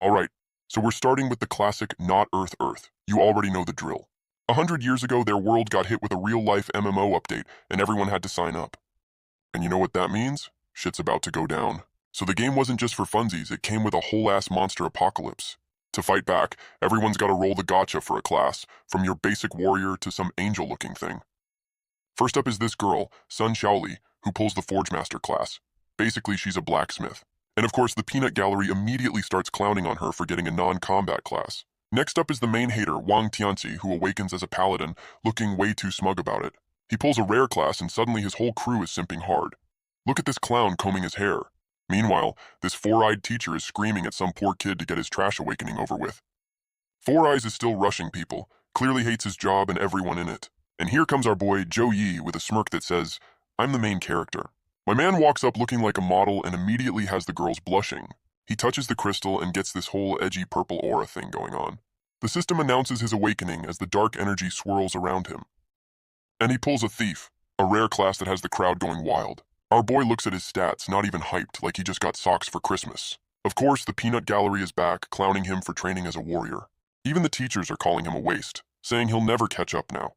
Alright, so we're starting with the classic Not Earth Earth. You already know the drill. 100 years ago, their world got hit with a real-life MMO update, and everyone had to sign up. And you know what that means? Shit's about to go down. So the game wasn't just for funsies, it came with a whole-ass monster apocalypse. To fight back, everyone's gotta roll the gacha for a class, from your basic warrior to some angel-looking thing. First up is this girl, Sun Xiaoli, who pulls the Forge Master class. Basically, she's a blacksmith. And of course, the peanut gallery immediately starts clowning on her for getting a non-combat class. Next up is the main hater, Wang Tianxi, who awakens as a paladin, looking way too smug about it. He pulls a rare class and suddenly his whole crew is simping hard. Look at this clown combing his hair. Meanwhile, this four-eyed teacher is screaming at some poor kid to get his trash awakening over with. Four Eyes is still rushing people, clearly hates his job and everyone in it. And here comes our boy, Zhou Yi, with a smirk that says, "I'm the main character." My man walks up looking like a model and immediately has the girls blushing. He touches the crystal and gets this whole edgy purple aura thing going on. The system announces his awakening as the dark energy swirls around him. And he pulls a Thief, a rare class that has the crowd going wild. Our boy looks at his stats, not even hyped, like he just got socks for Christmas. Of course, the peanut gallery is back, clowning him for training as a warrior. Even the teachers are calling him a waste, saying he'll never catch up now.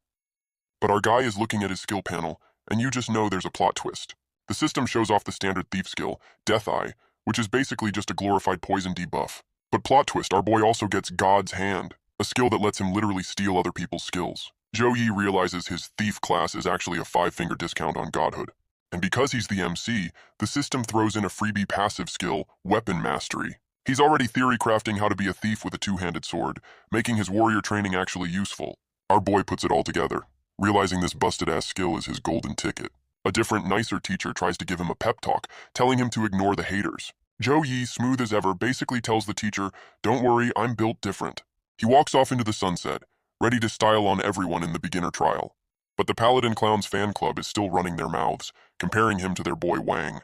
But our guy is looking at his skill panel, and you just know there's a plot twist. The system shows off the standard thief skill, Death Eye, which is basically just a glorified poison debuff. But plot twist, our boy also gets God's Hand, a skill that lets him literally steal other people's skills. Zhou Yi realizes his thief class is actually a 5-finger discount on godhood. And because he's the MC, the system throws in a freebie passive skill, Weapon Mastery. He's already theory crafting how to be a thief with a two-handed sword, making his warrior training actually useful. Our boy puts it all together, realizing this busted-ass skill is his golden ticket. A different, nicer teacher tries to give him a pep talk, telling him to ignore the haters. Zhou Yi, smooth as ever, basically tells the teacher, "Don't worry, I'm built different." He walks off into the sunset, ready to style on everyone in the beginner trial. But the Paladin Clown's fan club is still running their mouths, comparing him to their boy Wang.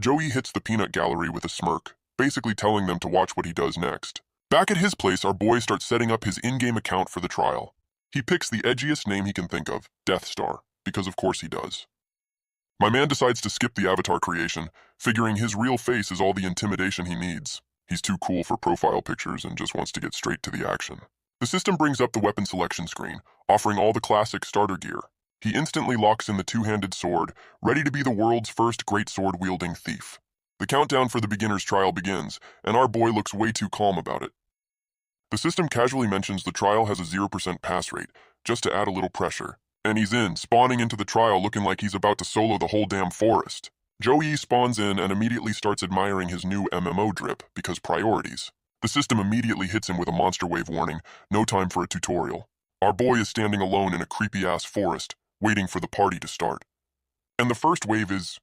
Zhou Yi hits the peanut gallery with a smirk, basically telling them to watch what he does next. Back at his place, our boy starts setting up his in-game account for the trial. He picks the edgiest name he can think of, Death Star, because of course he does. My man decides to skip the avatar creation, figuring his real face is all the intimidation he needs. He's too cool for profile pictures and just wants to get straight to the action. The system brings up the weapon selection screen, offering all the classic starter gear. He instantly locks in the two-handed sword, ready to be the world's first great sword-wielding thief. The countdown for the beginner's trial begins, and our boy looks way too calm about it. The system casually mentions the trial has a 0% pass rate, just to add a little pressure. And he's in, spawning into the trial looking like he's about to solo the whole damn forest. Zhou Yi spawns in and immediately starts admiring his new MMO drip, because priorities. The system immediately hits him with a monster wave warning, no time for a tutorial. Our boy is standing alone in a creepy-ass forest, waiting for the party to start. And the first wave is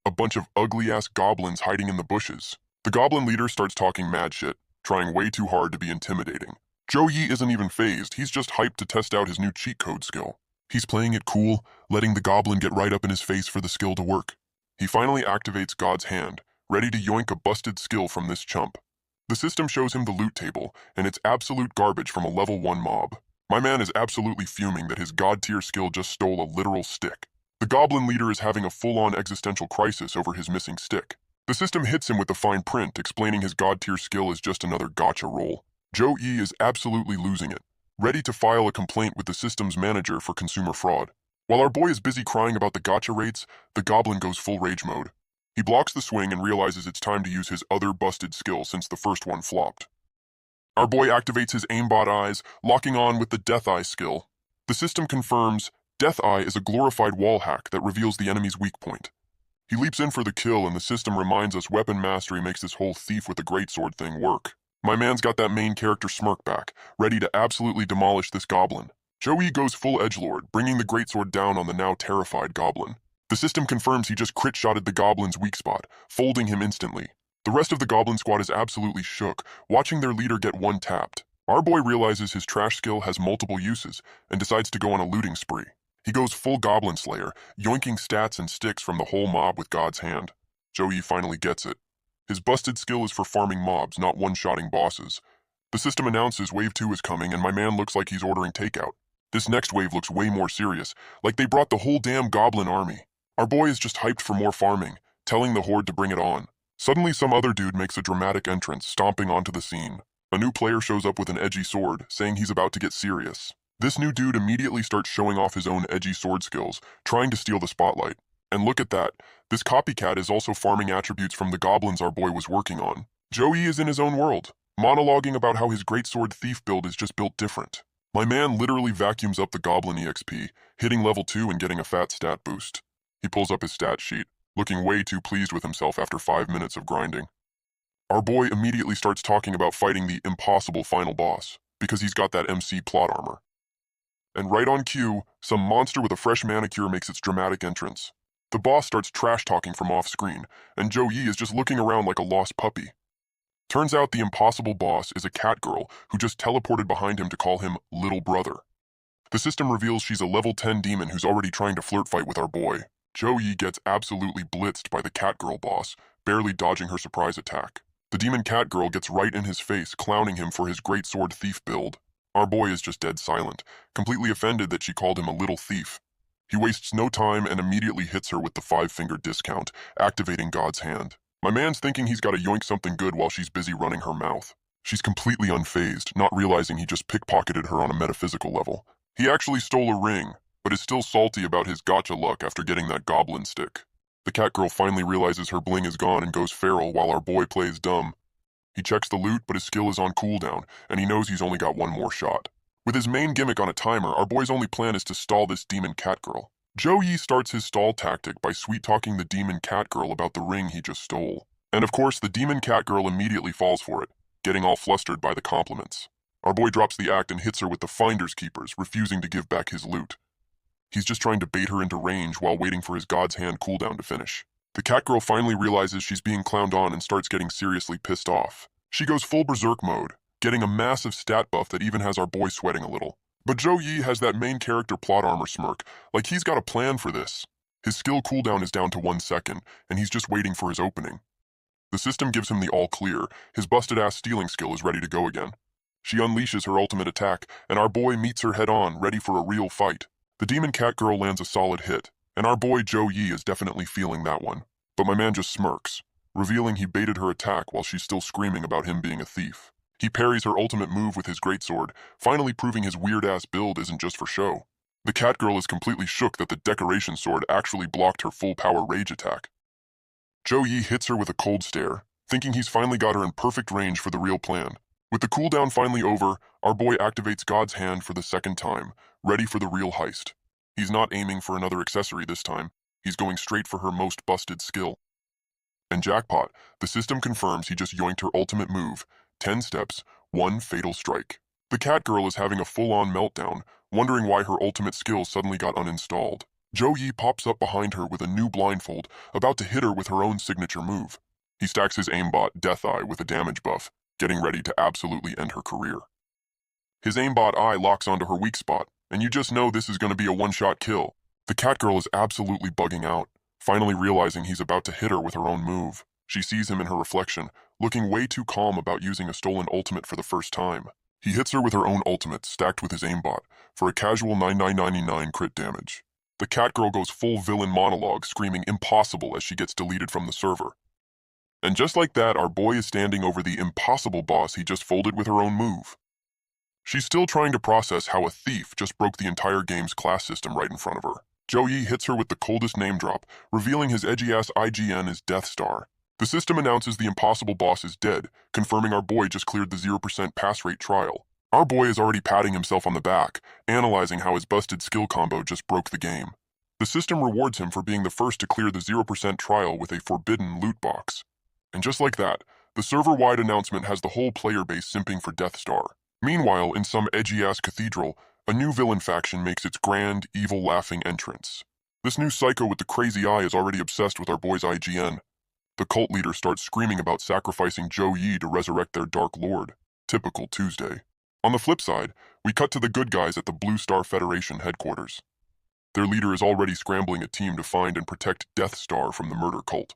a bunch of ugly-ass goblins hiding in the bushes. The goblin leader starts talking mad shit, trying way too hard to be intimidating. Zhou Yi isn't even fazed, he's just hyped to test out his new cheat code skill. He's playing it cool, letting the goblin get right up in his face for the skill to work. He finally activates God's Hand, ready to yoink a busted skill from this chump. The system shows him the loot table, and it's absolute garbage from a level 1 mob. My man is absolutely fuming that his god-tier skill just stole a literal stick. The goblin leader is having a full-on existential crisis over his missing stick. The system hits him with the fine print, explaining his god-tier skill is just another gotcha roll. Zhou Yi is absolutely losing it, ready to file a complaint with the system's manager for consumer fraud. While our boy is busy crying about the gotcha rates, the goblin goes full rage mode. He blocks the swing and realizes it's time to use his other busted skill since the first one flopped. Our boy activates his aimbot eyes, locking on with the Death Eye skill. The system confirms Death Eye is a glorified wall hack that reveals the enemy's weak point. He leaps in for the kill and the system reminds us weapon mastery makes this whole thief with the greatsword thing work. My man's got that main character smirk back, ready to absolutely demolish this goblin. Zhou Yi goes full edgelord, bringing the greatsword down on the now terrified goblin. The system confirms he just crit-shotted the goblin's weak spot, folding him instantly. The rest of the goblin squad is absolutely shook, watching their leader get one-tapped. Our boy realizes his trash skill has multiple uses, and decides to go on a looting spree. He goes full goblin slayer, yoinking stats and sticks from the whole mob with God's Hand. Zhou Yi finally gets it. His busted skill is for farming mobs, not one-shotting bosses. The system announces Wave 2 is coming, and my man looks like he's ordering takeout. This next wave looks way more serious, like they brought the whole damn goblin army. Our boy is just hyped for more farming, telling the horde to bring it on. Suddenly some other dude makes a dramatic entrance, stomping onto the scene. A new player shows up with an edgy sword, saying he's about to get serious. This new dude immediately starts showing off his own edgy sword skills, trying to steal the spotlight. And look at that, this copycat is also farming attributes from the goblins our boy was working on. Joey is in his own world, monologuing about how his greatsword thief build is just built different. My man literally vacuums up the goblin EXP, hitting level 2 and getting a fat stat boost. He pulls up his stat sheet, looking way too pleased with himself after 5 minutes of grinding. Our boy immediately starts talking about fighting the impossible final boss, because he's got that MC plot armor. And right on cue, some monster with a fresh manicure makes its dramatic entrance. The boss starts trash-talking from off-screen, and Joe Yi is just looking around like a lost puppy. Turns out the impossible boss is a cat girl who just teleported behind him to call him Little Brother. The system reveals she's a level 10 demon who's already trying to flirt fight with our boy. Joe Yi gets absolutely blitzed by the cat girl boss, barely dodging her surprise attack. The demon cat girl gets right in his face, clowning him for his greatsword thief build. Our boy is just dead silent, completely offended that she called him a little thief. He wastes no time and immediately hits her with the 5-finger discount, activating God's hand. My man's thinking he's got to yoink something good while she's busy running her mouth. She's completely unfazed, not realizing he just pickpocketed her on a metaphysical level. He actually stole a ring, but is still salty about his gotcha luck after getting that goblin stick. The cat girl finally realizes her bling is gone and goes feral while our boy plays dumb. He checks the loot, but his skill is on cooldown, and he knows he's only got one more shot. With his main gimmick on a timer, our boy's only plan is to stall this demon cat girl. Joe Yi starts his stall tactic by sweet-talking the demon cat girl about the ring he just stole. And of course, the demon cat girl immediately falls for it, getting all flustered by the compliments. Our boy drops the act and hits her with the Finder's Keepers, refusing to give back his loot. He's just trying to bait her into range while waiting for his God's Hand cooldown to finish. The cat girl finally realizes she's being clowned on and starts getting seriously pissed off. She goes full berserk mode, getting a massive stat buff that even has our boy sweating a little. But Joe Yi has that main character plot armor smirk, like he's got a plan for this. His skill cooldown is down to 1 second, and he's just waiting for his opening. The system gives him the all clear. His busted-ass stealing skill is ready to go again. She unleashes her ultimate attack, and our boy meets her head-on, ready for a real fight. The demon cat girl lands a solid hit, and our boy Joe Yi is definitely feeling that one. But my man just smirks, revealing he baited her attack while she's still screaming about him being a thief. He parries her ultimate move with his greatsword, finally proving his weird-ass build isn't just for show. The cat girl is completely shook that the decoration sword actually blocked her full-power rage attack. Joe Yi hits her with a cold stare, thinking he's finally got her in perfect range for the real plan. With the cooldown finally over, our boy activates God's Hand for the second time, ready for the real heist. He's not aiming for another accessory this time. He's going straight for her most busted skill. And jackpot, the system confirms he just yoinked her ultimate move, 10 steps, 1 fatal strike. The cat girl is having a full-on meltdown, wondering why her ultimate skill suddenly got uninstalled. Joe Yi pops up behind her with a new blindfold, about to hit her with her own signature move. He stacks his aimbot, Death Eye, with a damage buff, getting ready to absolutely end her career. His aimbot eye locks onto her weak spot, and you just know this is going to be a one-shot kill. The cat girl is absolutely bugging out, finally realizing he's about to hit her with her own move. She sees him in her reflection, looking way too calm about using a stolen ultimate for the first time. He hits her with her own ultimate, stacked with his aimbot, for a casual 9999 crit damage. The cat girl goes full villain monologue, screaming impossible as she gets deleted from the server. And just like that, our boy is standing over the impossible boss he just folded with her own move. She's still trying to process how a thief just broke the entire game's class system right in front of her. Joe Yi hits her with the coldest name drop, revealing his edgy-ass IGN is Death Star. The system announces the impossible boss is dead, confirming our boy just cleared the 0% pass rate trial. Our boy is already patting himself on the back, analyzing how his busted skill combo just broke the game. The system rewards him for being the first to clear the 0% trial with a forbidden loot box. And just like that, the server-wide announcement has the whole player base simping for Death Star. Meanwhile, in some edgy-ass cathedral, a new villain faction makes its grand, evil-laughing entrance. This new psycho with the crazy eye is already obsessed with our boy's IGN. The cult leader starts screaming about sacrificing Joe Yi to resurrect their Dark Lord. Typical Tuesday. On the flip side, we cut to the good guys at the Blue Star Federation headquarters. Their leader is already scrambling a team to find and protect Death Star from the murder cult.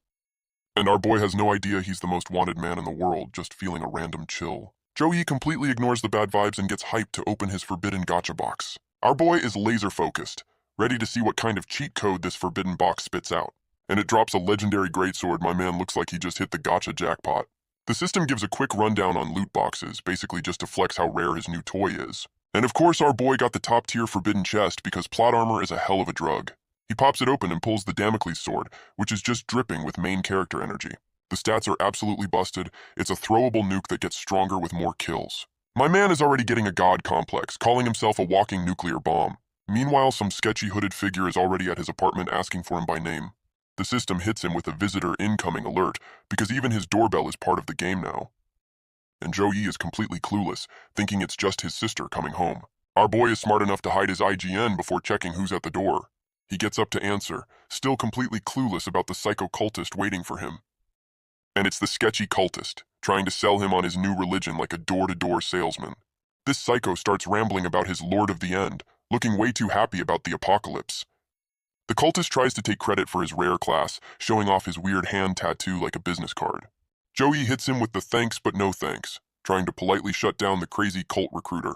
And our boy has no idea he's the most wanted man in the world, just feeling a random chill. Joe Yi completely ignores the bad vibes and gets hyped to open his forbidden gacha box. Our boy is laser-focused, ready to see what kind of cheat code this forbidden box spits out. and it drops a legendary greatsword. My man looks like he just hit the gacha jackpot. The system gives a quick rundown on loot boxes, basically just to flex how rare his new toy is. And of course our boy got the top tier forbidden chest because plot armor is a hell of a drug. He pops it open and pulls the Damocles sword, which is just dripping with main character energy. The stats are absolutely busted. It's a throwable nuke that gets stronger with more kills. My man is already getting a god complex, calling himself a walking nuclear bomb. Meanwhile, some sketchy hooded figure is already at his apartment asking for him by name. The system hits him with a visitor incoming alert because even his doorbell is part of the game now. And Joey is completely clueless, thinking it's just his sister coming home. Our boy is smart enough to hide his IGN before checking who's at the door. He gets up to answer, still completely clueless about the psycho cultist waiting for him. And it's the sketchy cultist, trying to sell him on his new religion like a door-to-door salesman. This psycho starts rambling about his Lord of the End, looking way too happy about the apocalypse. The cultist tries to take credit for his rare class, showing off his weird hand tattoo like a business card. Joey hits him with the thanks but no thanks, trying to politely shut down the crazy cult recruiter.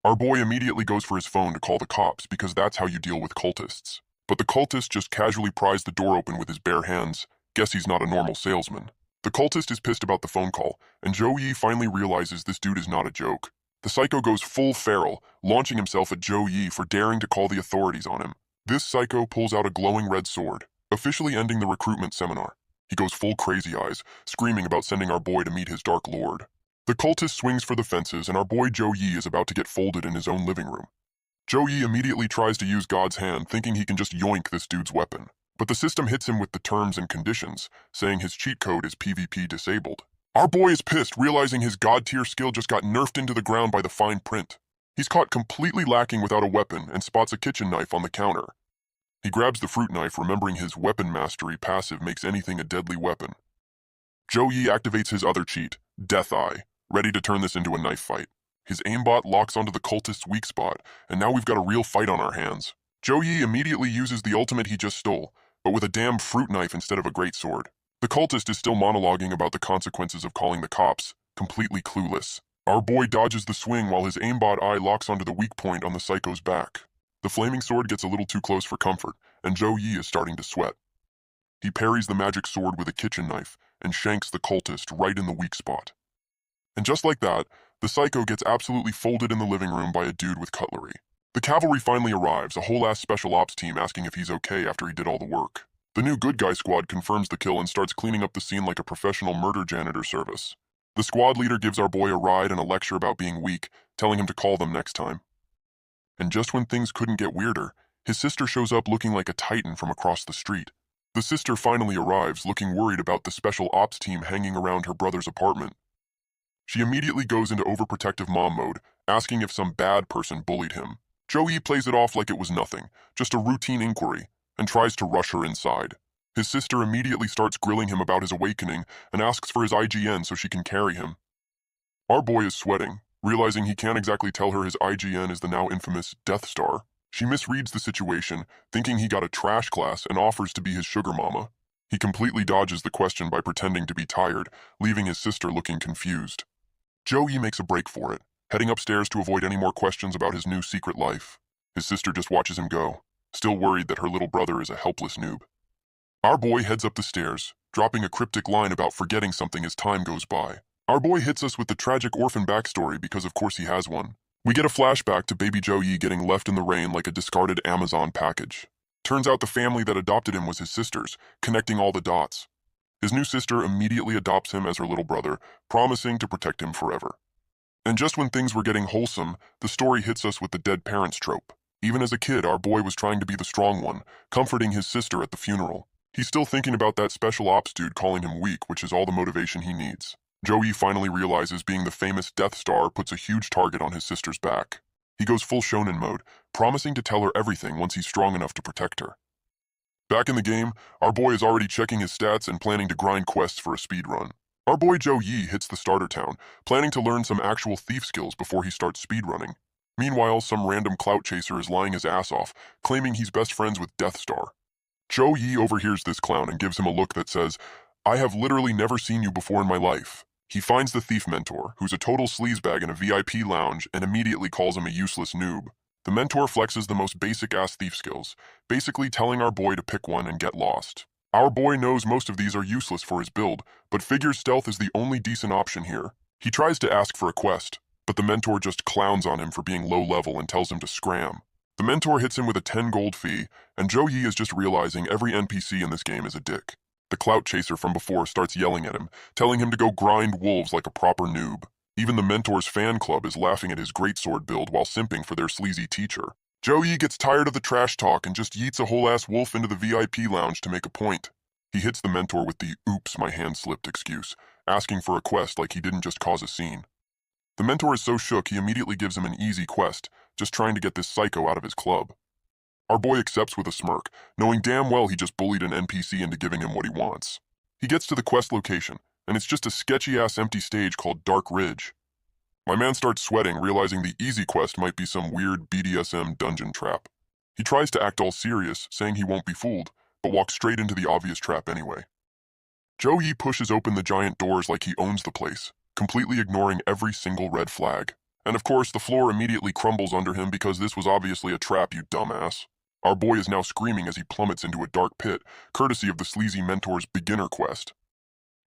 Our boy immediately goes for his phone to call the cops because that's how you deal with cultists. But the cultist just casually pries the door open with his bare hands. Guess he's not a normal salesman. The cultist is pissed about the phone call, and Joey finally realizes this dude is not a joke. The psycho goes full feral, launching himself at Joey for daring to call the authorities on him. This psycho pulls out a glowing red sword, officially ending the recruitment seminar. He goes full crazy eyes, screaming about sending our boy to meet his dark lord. The cultist swings for the fences, and our boy Joey is about to get folded in his own living room. Joey immediately tries to use God's hand, thinking he can just yoink this dude's weapon. But the system hits him with the terms and conditions, saying his cheat code is PvP disabled. Our boy is pissed, realizing his god-tier skill just got nerfed into the ground by the fine print. He's caught completely lacking without a weapon and spots a kitchen knife on the counter. He grabs the fruit knife, remembering his weapon mastery passive makes anything a deadly weapon. Joey activates his other cheat, Death Eye, ready to turn this into a knife fight. His aimbot locks onto the cultist's weak spot, and now we've got a real fight on our hands. Joey immediately uses the ultimate he just stole, but with a damn fruit knife instead of a greatsword. The cultist is still monologuing about the consequences of calling the cops, completely clueless. Our boy dodges the swing while his aimbot eye locks onto the weak point on the psycho's back. The flaming sword gets a little too close for comfort, and Joey is starting to sweat. He parries the magic sword with a kitchen knife and shanks the cultist right in the weak spot. And just like that, the psycho gets absolutely folded in the living room by a dude with cutlery. The cavalry finally arrives, a whole-ass special ops team asking if he's okay after he did all the work. The new good guy squad confirms the kill and starts cleaning up the scene like a professional murder janitor service. The squad leader gives our boy a ride and a lecture about being weak, telling him to call them next time. And just when things couldn't get weirder, his sister shows up looking like a titan from across the street. The sister finally arrives, looking worried about the special ops team hanging around her brother's apartment. She immediately goes into overprotective mom mode, asking if some bad person bullied him. Joey plays it off like it was nothing, just a routine inquiry, and tries to rush her inside. His sister immediately starts grilling him about his awakening and asks for his IGN so she can carry him. Our boy is sweating, realizing he can't exactly tell her his IGN is the now infamous Death Star. She misreads the situation, thinking he got a trash class and offers to be his sugar mama. He completely dodges the question by pretending to be tired, leaving his sister looking confused. Joey makes a break for it, heading upstairs to avoid any more questions about his new secret life. His sister just watches him go, still worried that her little brother is a helpless noob. Our boy heads up the stairs, dropping a cryptic line about forgetting something as time goes by. Our boy hits us with the tragic orphan backstory because of course he has one. We get a flashback to baby Joey getting left in the rain like a discarded Amazon package. Turns out the family that adopted him was his sister's, connecting all the dots. His new sister immediately adopts him as her little brother, promising to protect him forever. And just when things were getting wholesome, the story hits us with the dead parents trope. Even as a kid, our boy was trying to be the strong one, comforting his sister at the funeral. He's still thinking about that special ops dude calling him weak, which is all the motivation he needs. Joey finally realizes being the famous Death Star puts a huge target on his sister's back. He goes full shonen mode, promising to tell her everything once he's strong enough to protect her. Back in the game, our boy is already checking his stats and planning to grind quests for a speedrun. Our boy Joey hits the starter town, planning to learn some actual thief skills before he starts speedrunning. Meanwhile, some random clout chaser is lying his ass off, claiming he's best friends with Death Star. Joey overhears this clown and gives him a look that says, "I have literally never seen you before in my life." He finds the thief mentor, who's a total sleazebag in a VIP lounge, and immediately calls him a useless noob. The mentor flexes the most basic-ass thief skills, basically telling our boy to pick one and get lost. Our boy knows most of these are useless for his build, but figures stealth is the only decent option here. He tries to ask for a quest, but the mentor just clowns on him for being low level and tells him to scram. The mentor hits him with a 10 gold fee, and Zhou Yi is just realizing every NPC in this game is a dick. The clout chaser from before starts yelling at him, telling him to go grind wolves like a proper noob. Even the mentor's fan club is laughing at his greatsword build while simping for their sleazy teacher. Zhou Yi gets tired of the trash talk and just yeets a whole-ass wolf into the VIP lounge to make a point. He hits the mentor with the "oops, my hand slipped" excuse, asking for a quest like he didn't just cause a scene. The mentor is so shook he immediately gives him an easy quest, just trying to get this psycho out of his club. Our boy accepts with a smirk, knowing damn well he just bullied an NPC into giving him what he wants. He gets to the quest location, and it's just a sketchy-ass empty stage called Dark Ridge. My man starts sweating, realizing the easy quest might be some weird BDSM dungeon trap. He tries to act all serious, saying he won't be fooled, but walks straight into the obvious trap anyway. Zhou Yi pushes open the giant doors like he owns the place, completely ignoring every single red flag. And of course, the floor immediately crumbles under him because this was obviously a trap, you dumbass. Our boy is now screaming as he plummets into a dark pit, courtesy of the sleazy mentor's beginner quest.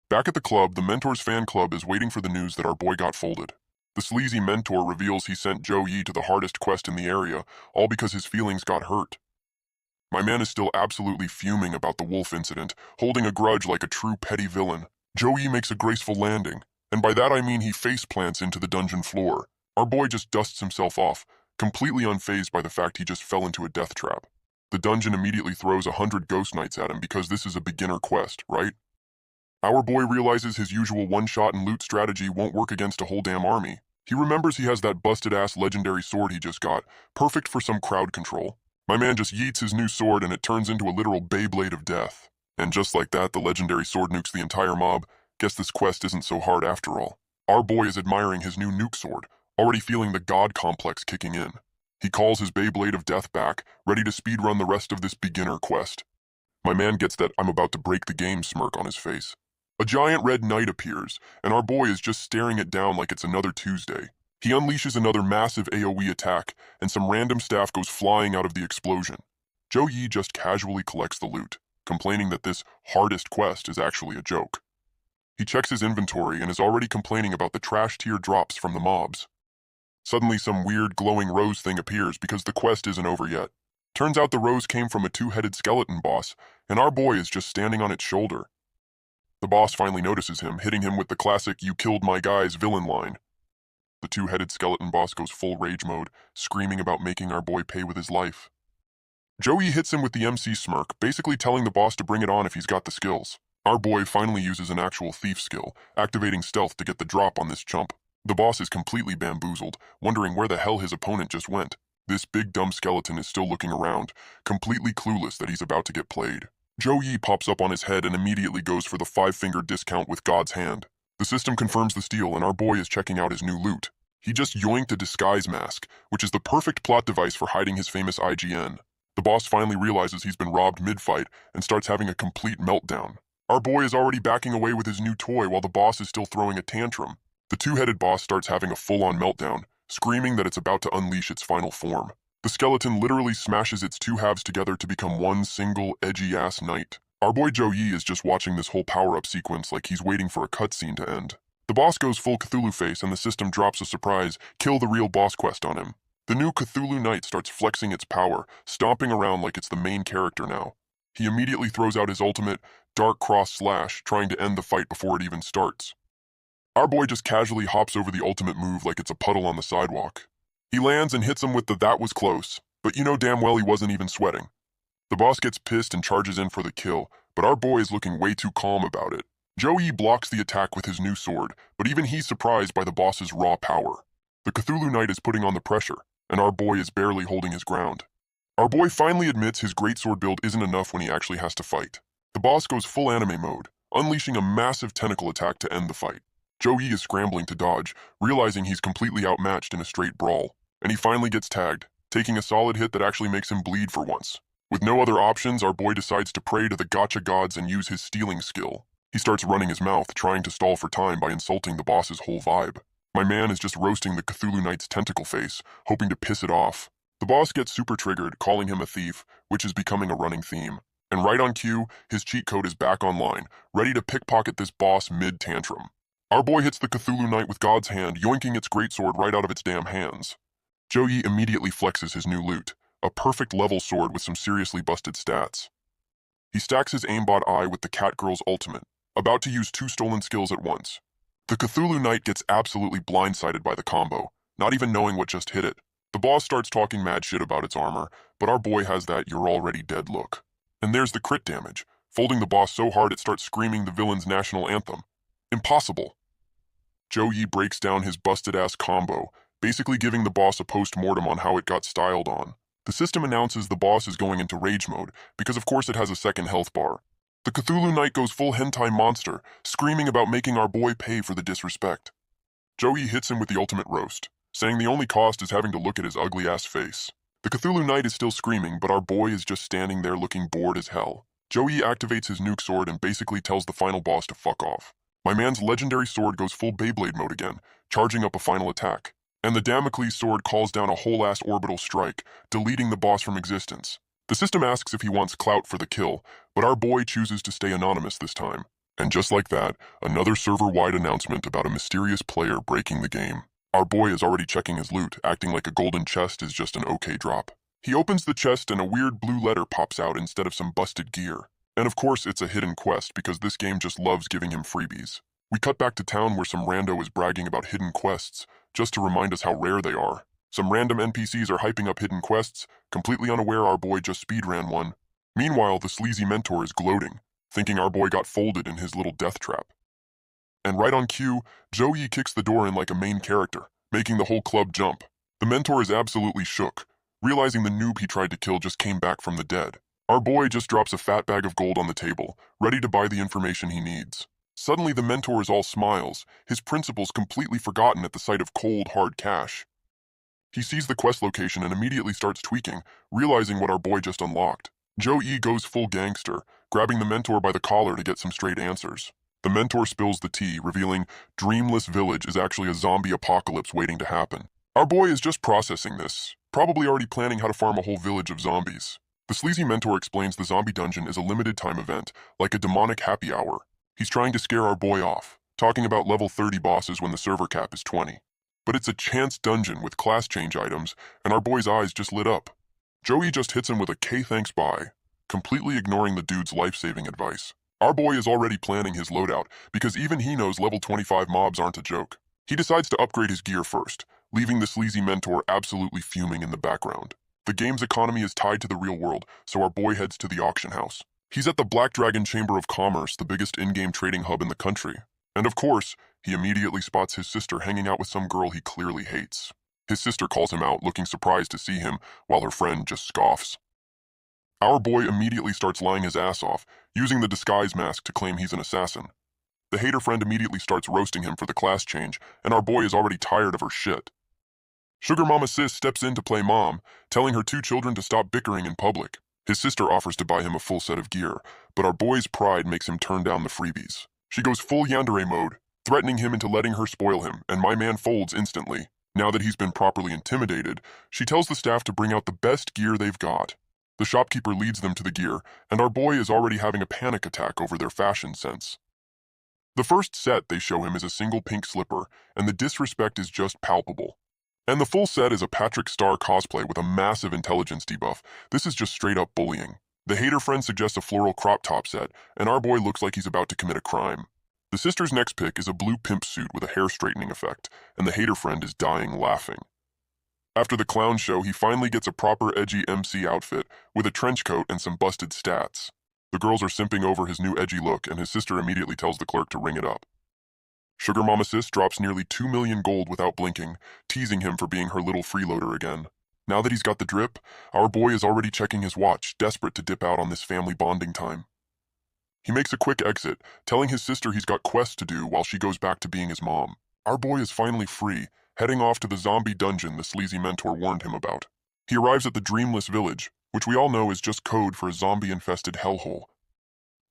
Back at the club, the mentor's fan club is waiting for the news that our boy got folded. The sleazy mentor reveals he sent Zhou Yi to the hardest quest in the area, all because his feelings got hurt. My man is still absolutely fuming about the wolf incident, holding a grudge like a true petty villain. Zhou Yi makes a graceful landing, and by that I mean he face plants into the dungeon floor. Our boy just dusts himself off, completely unfazed by the fact he just fell into a death trap. The dungeon immediately throws 100 ghost knights at him because this is a beginner quest, right? Our boy realizes his usual one-shot and loot strategy won't work against a whole damn army. He remembers he has that busted-ass legendary sword he just got, perfect for some crowd control. My man just yeets his new sword and it turns into a literal Beyblade of death. And just like that, the legendary sword nukes the entire mob. Guess this quest isn't so hard after all. Our boy is admiring his new nuke sword, already feeling the god complex kicking in. He calls his Beyblade of death back, ready to speedrun the rest of this beginner quest. My man gets that "I'm about to break the game" smirk on his face. A giant red knight appears, and our boy is just staring it down like it's another Tuesday. He unleashes another massive AoE attack, and some random staff goes flying out of the explosion. Zhou Yi just casually collects the loot, complaining that this hardest quest is actually a joke. He checks his inventory and is already complaining about the trash tier drops from the mobs. Suddenly some weird glowing rose thing appears because the quest isn't over yet. Turns out the rose came from a two-headed skeleton boss, and our boy is just standing on its shoulder. The boss finally notices him, hitting him with the classic "you killed my guys" villain line. The two-headed skeleton boss goes full rage mode, screaming about making our boy pay with his life. Zhou Yi hits him with the MC smirk, basically telling the boss to bring it on if he's got the skills. Our boy finally uses an actual thief skill, activating stealth to get the drop on this chump. The boss is completely bamboozled, wondering where the hell his opponent just went. This big dumb skeleton is still looking around, completely clueless that he's about to get played. Zhou Yi pops up on his head and immediately goes for the 5-finger discount with God's hand. The system confirms the steal and our boy is checking out his new loot. He just yoinked a disguise mask, which is the perfect plot device for hiding his famous IGN. The boss finally realizes he's been robbed mid-fight and starts having a complete meltdown. Our boy is already backing away with his new toy while the boss is still throwing a tantrum. The two-headed boss starts having a full-on meltdown, screaming that it's about to unleash its final form. The skeleton literally smashes its two halves together to become one single edgy-ass knight. Our boy Zhou Yi is just watching this whole power-up sequence like he's waiting for a cutscene to end. The boss goes full Cthulhu face and the system drops a surprise, kill the real boss quest on him. The new Cthulhu Knight starts flexing its power, stomping around like it's the main character now. He immediately throws out his ultimate, Dark Cross Slash, trying to end the fight before it even starts. Our boy just casually hops over the ultimate move like it's a puddle on the sidewalk. He lands and hits him with the "that was close," but you know damn well he wasn't even sweating. The boss gets pissed and charges in for the kill, but our boy is looking way too calm about it. Zhou Yi blocks the attack with his new sword, but even he's surprised by the boss's raw power. The Cthulhu Knight is putting on the pressure, and our boy is barely holding his ground. Our boy finally admits his greatsword build isn't enough when he actually has to fight. The boss goes full anime mode, unleashing a massive tentacle attack to end the fight. Zhou Yi is scrambling to dodge, realizing he's completely outmatched in a straight brawl, and he finally gets tagged, taking a solid hit that actually makes him bleed for once. With no other options, our boy decides to pray to the gacha gods and use his stealing skill. He starts running his mouth, trying to stall for time by insulting the boss's whole vibe. My man is just roasting the Cthulhu Knight's tentacle face, hoping to piss it off. The boss gets super triggered, calling him a thief, which is becoming a running theme. And right on cue, his cheat code is back online, ready to pickpocket this boss mid-tantrum. Our boy hits the Cthulhu Knight with God's hand, yoinking its greatsword right out of its damn hands. Joey immediately flexes his new loot, a perfect level sword with some seriously busted stats. He stacks his aimbot eye with the Catgirl's ultimate, about to use 2 stolen skills at once. The Cthulhu Knight gets absolutely blindsided by the combo, not even knowing what just hit it. The boss starts talking mad shit about its armor, but our boy has that "you're already dead" look. And there's the crit damage, folding the boss so hard it starts screaming the villain's national anthem. Impossible. Joey breaks down his busted-ass combo, basically giving the boss a post-mortem on how it got styled on. The system announces the boss is going into rage mode, because of course it has a second health bar. The Cthulhu Knight goes full hentai monster, screaming about making our boy pay for the disrespect. Joey hits him with the ultimate roast, saying the only cost is having to look at his ugly-ass face. The Cthulhu Knight is still screaming, but our boy is just standing there looking bored as hell. Joey activates his nuke sword and basically tells the final boss to fuck off. My man's legendary sword goes full Beyblade mode again, charging up a final attack. And the Damocles sword calls down a whole-ass orbital strike, deleting the boss from existence. The system asks if he wants clout for the kill, but our boy chooses to stay anonymous this time. And just like that, another server-wide announcement about a mysterious player breaking the game. Our boy is already checking his loot, acting like a golden chest is just an okay drop. He opens the chest and a weird blue letter pops out instead of some busted gear. And of course it's a hidden quest because this game just loves giving him freebies. We cut back to town where some rando is bragging about hidden quests, just to remind us how rare they are. Some random NPCs are hyping up hidden quests, completely unaware our boy just speedran one. Meanwhile, the sleazy mentor is gloating, thinking our boy got folded in his little death trap. And right on cue, Joey kicks the door in like a main character, making the whole club jump. The mentor is absolutely shook, realizing the noob he tried to kill just came back from the dead. Our boy just drops a fat bag of gold on the table, ready to buy the information he needs. Suddenly the mentor is all smiles, his principles completely forgotten at the sight of cold, hard cash. He sees the quest location and immediately starts tweaking, realizing what our boy just unlocked. Joey goes full gangster, grabbing the mentor by the collar to get some straight answers. The mentor spills the tea, revealing Dreamless Village is actually a zombie apocalypse waiting to happen. Our boy is just processing this, probably already planning how to farm a whole village of zombies. The sleazy mentor explains the zombie dungeon is a limited time event, like a demonic happy hour. He's trying to scare our boy off, talking about level 30 bosses when the server cap is 20. But it's a chance dungeon with class change items, and our boy's eyes just lit up. Joey just hits him with a "K thanks bye," completely ignoring the dude's life-saving advice. Our boy is already planning his loadout, because even he knows level 25 mobs aren't a joke. He decides to upgrade his gear first, leaving the sleazy mentor absolutely fuming in the background. The game's economy is tied to the real world, so our boy heads to the auction house. He's at the Black Dragon Chamber of Commerce, the biggest in-game trading hub in the country. And of course, he immediately spots his sister hanging out with some girl he clearly hates. His sister calls him out, looking surprised to see him, while her friend just scoffs. Our boy immediately starts lying his ass off, using the disguise mask to claim he's an assassin. The hater friend immediately starts roasting him for the class change, and our boy is already tired of her shit. Sugar Mama Sis steps in to play mom, telling her 2 children to stop bickering in public. His sister offers to buy him a full set of gear, but our boy's pride makes him turn down the freebies. She goes full yandere mode, threatening him into letting her spoil him, and my man folds instantly. Now that he's been properly intimidated, she tells the staff to bring out the best gear they've got. The shopkeeper leads them to the gear, and our boy is already having a panic attack over their fashion sense. The first set they show him is a single pink slipper, and the disrespect is just palpable. And the full set is a Patrick Star cosplay with a massive intelligence debuff. This is just straight up bullying. The hater friend suggests a floral crop top set, and our boy looks like he's about to commit a crime. The sister's next pick is a blue pimp suit with a hair straightening effect, and the hater friend is dying laughing. After the clown show, he finally gets a proper edgy MC outfit with a trench coat and some busted stats. The girls are simping over his new edgy look, and his sister immediately tells the clerk to ring it up. Sugar Mama Sis drops nearly 2 million gold without blinking, teasing him for being her little freeloader again. Now that he's got the drip, our boy is already checking his watch, desperate to dip out on this family bonding time. He makes a quick exit, telling his sister he's got quests to do while she goes back to being his mom. Our boy is finally free, heading off to the zombie dungeon the sleazy mentor warned him about. He arrives at the Dreamless Village, which we all know is just code for a zombie-infested hellhole.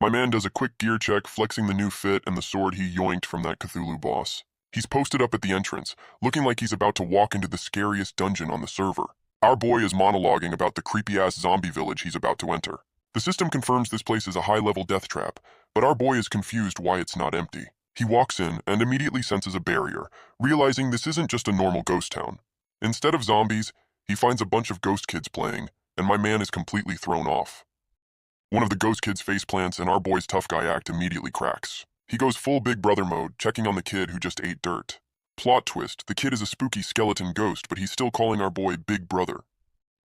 My man does a quick gear check, flexing the new fit and the sword he yoinked from that Cthulhu boss. He's posted up at the entrance, looking like he's about to walk into the scariest dungeon on the server. Our boy is monologuing about the creepy-ass zombie village he's about to enter. The system confirms this place is a high-level death trap, but our boy is confused why it's not empty. He walks in and immediately senses a barrier, realizing this isn't just a normal ghost town. Instead of zombies, he finds a bunch of ghost kids playing, and my man is completely thrown off. One of the ghost kids face plants and our boy's tough guy act immediately cracks. He goes full big brother mode, checking on the kid who just ate dirt. Plot twist, the kid is a spooky skeleton ghost, but he's still calling our boy Big Brother.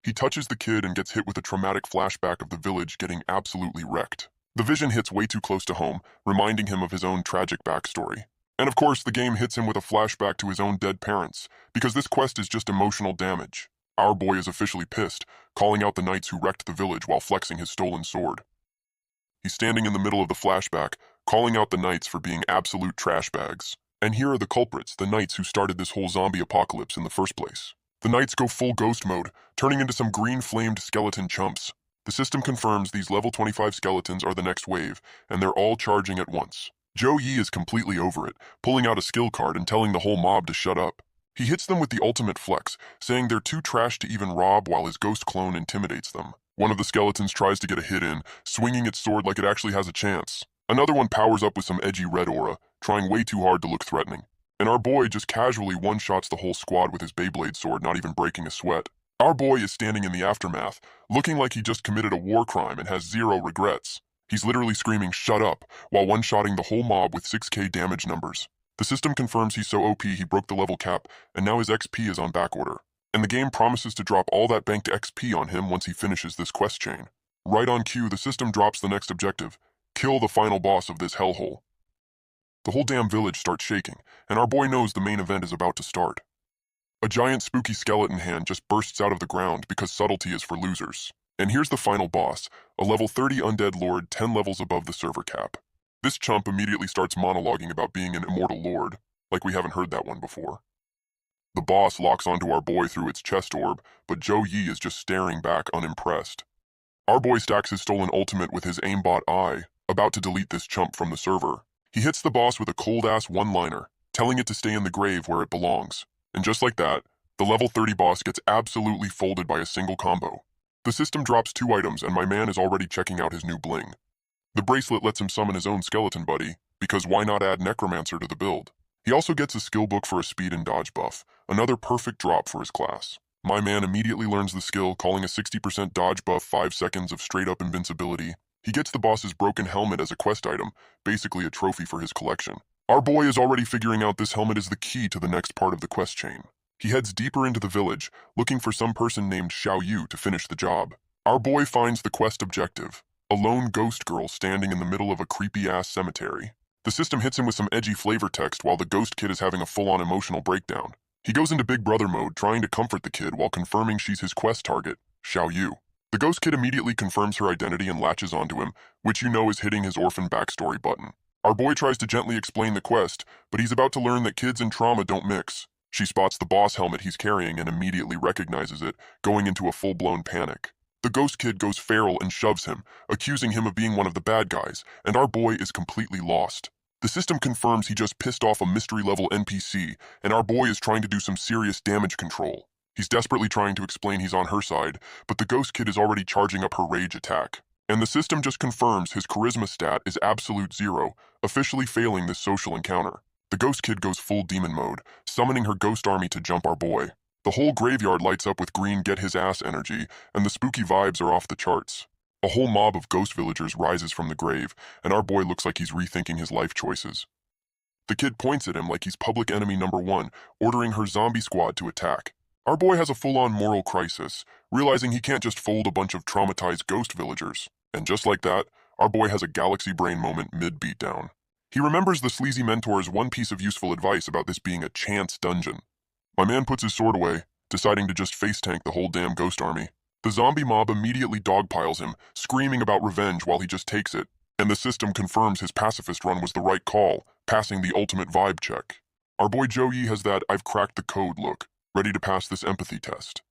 He touches the kid and gets hit with a traumatic flashback of the village getting absolutely wrecked. The vision hits way too close to home, reminding him of his own tragic backstory. And of course, the game hits him with a flashback to his own dead parents, because this quest is just emotional damage. Our boy is officially pissed, calling out the knights who wrecked the village while flexing his stolen sword. He's standing in the middle of the flashback, calling out the knights for being absolute trash bags. And here are the culprits, the knights who started this whole zombie apocalypse in the first place. The knights go full ghost mode, turning into some green-flamed skeleton chumps. The system confirms these level 25 skeletons are the next wave, and they're all charging at once. Zhou Yi is completely over it, pulling out a skill card and telling the whole mob to shut up. He hits them with the ultimate flex, saying they're too trash to even rob while his ghost clone intimidates them. One of the skeletons tries to get a hit in, swinging its sword like it actually has a chance. Another one powers up with some edgy red aura, trying way too hard to look threatening. And our boy just casually one-shots the whole squad with his Beyblade sword, not even breaking a sweat. Our boy is standing in the aftermath, looking like he just committed a war crime and has zero regrets. He's literally screaming, "Shut up," while one-shotting the whole mob with 6k damage numbers. The system confirms he's so OP he broke the level cap, and now his XP is on backorder. And the game promises to drop all that banked XP on him once he finishes this quest chain. Right on cue, the system drops the next objective: kill the final boss of this hellhole. The whole damn village starts shaking, and our boy knows the main event is about to start. A giant spooky skeleton hand just bursts out of the ground because subtlety is for losers. And here's the final boss, a level 30 undead lord 10 levels above the server cap. This chump immediately starts monologuing about being an immortal lord, like we haven't heard that one before. The boss locks onto our boy through its chest orb, but Zhou Yi is just staring back unimpressed. Our boy stacks his stolen ultimate with his aimbot eye, about to delete this chump from the server. He hits the boss with a cold-ass one-liner, telling it to stay in the grave where it belongs. And just like that, the level 30 boss gets absolutely folded by a single combo. The system drops 2 items and my man is already checking out his new bling. The bracelet lets him summon his own skeleton buddy, because why not add Necromancer to the build? He also gets a skill book for a speed and dodge buff, another perfect drop for his class. My man immediately learns the skill, calling a 60% dodge buff 5 seconds of straight-up invincibility. He gets the boss's broken helmet as a quest item, basically a trophy for his collection. Our boy is already figuring out this helmet is the key to the next part of the quest chain. He heads deeper into the village, looking for some person named Xiao Yu to finish the job. Our boy finds the quest objective, a lone ghost girl standing in the middle of a creepy-ass cemetery. The system hits him with some edgy flavor text while the ghost kid is having a full-on emotional breakdown. He goes into Big Brother mode, trying to comfort the kid while confirming she's his quest target, Xiao Yu. The ghost kid immediately confirms her identity and latches onto him, which you know is hitting his orphan backstory button. Our boy tries to gently explain the quest, but he's about to learn that kids and trauma don't mix. She spots the boss helmet he's carrying and immediately recognizes it, going into a full-blown panic. The ghost kid goes feral and shoves him, accusing him of being one of the bad guys, and our boy is completely lost. The system confirms he just pissed off a mystery-level NPC, and our boy is trying to do some serious damage control. He's desperately trying to explain he's on her side, but the ghost kid is already charging up her rage attack. And the system just confirms his charisma stat is absolute 0, officially failing this social encounter. The ghost kid goes full demon mode, summoning her ghost army to jump our boy. The whole graveyard lights up with green get his ass energy, and the spooky vibes are off the charts. A whole mob of ghost villagers rises from the grave, and our boy looks like he's rethinking his life choices. The kid points at him like he's public enemy number 1, ordering her zombie squad to attack. Our boy has a full-on moral crisis, realizing he can't just fold a bunch of traumatized ghost villagers. And just like that, our boy has a galaxy brain moment mid-beatdown. He remembers the sleazy mentor's one piece of useful advice about this being a chance dungeon. My man puts his sword away, deciding to just face-tank the whole damn ghost army. The zombie mob immediately dogpiles him, screaming about revenge while he just takes it. And the system confirms his pacifist run was the right call, passing the ultimate vibe check. Our boy Zhou Yi has that "I've cracked the code" look, ready to pass this empathy test.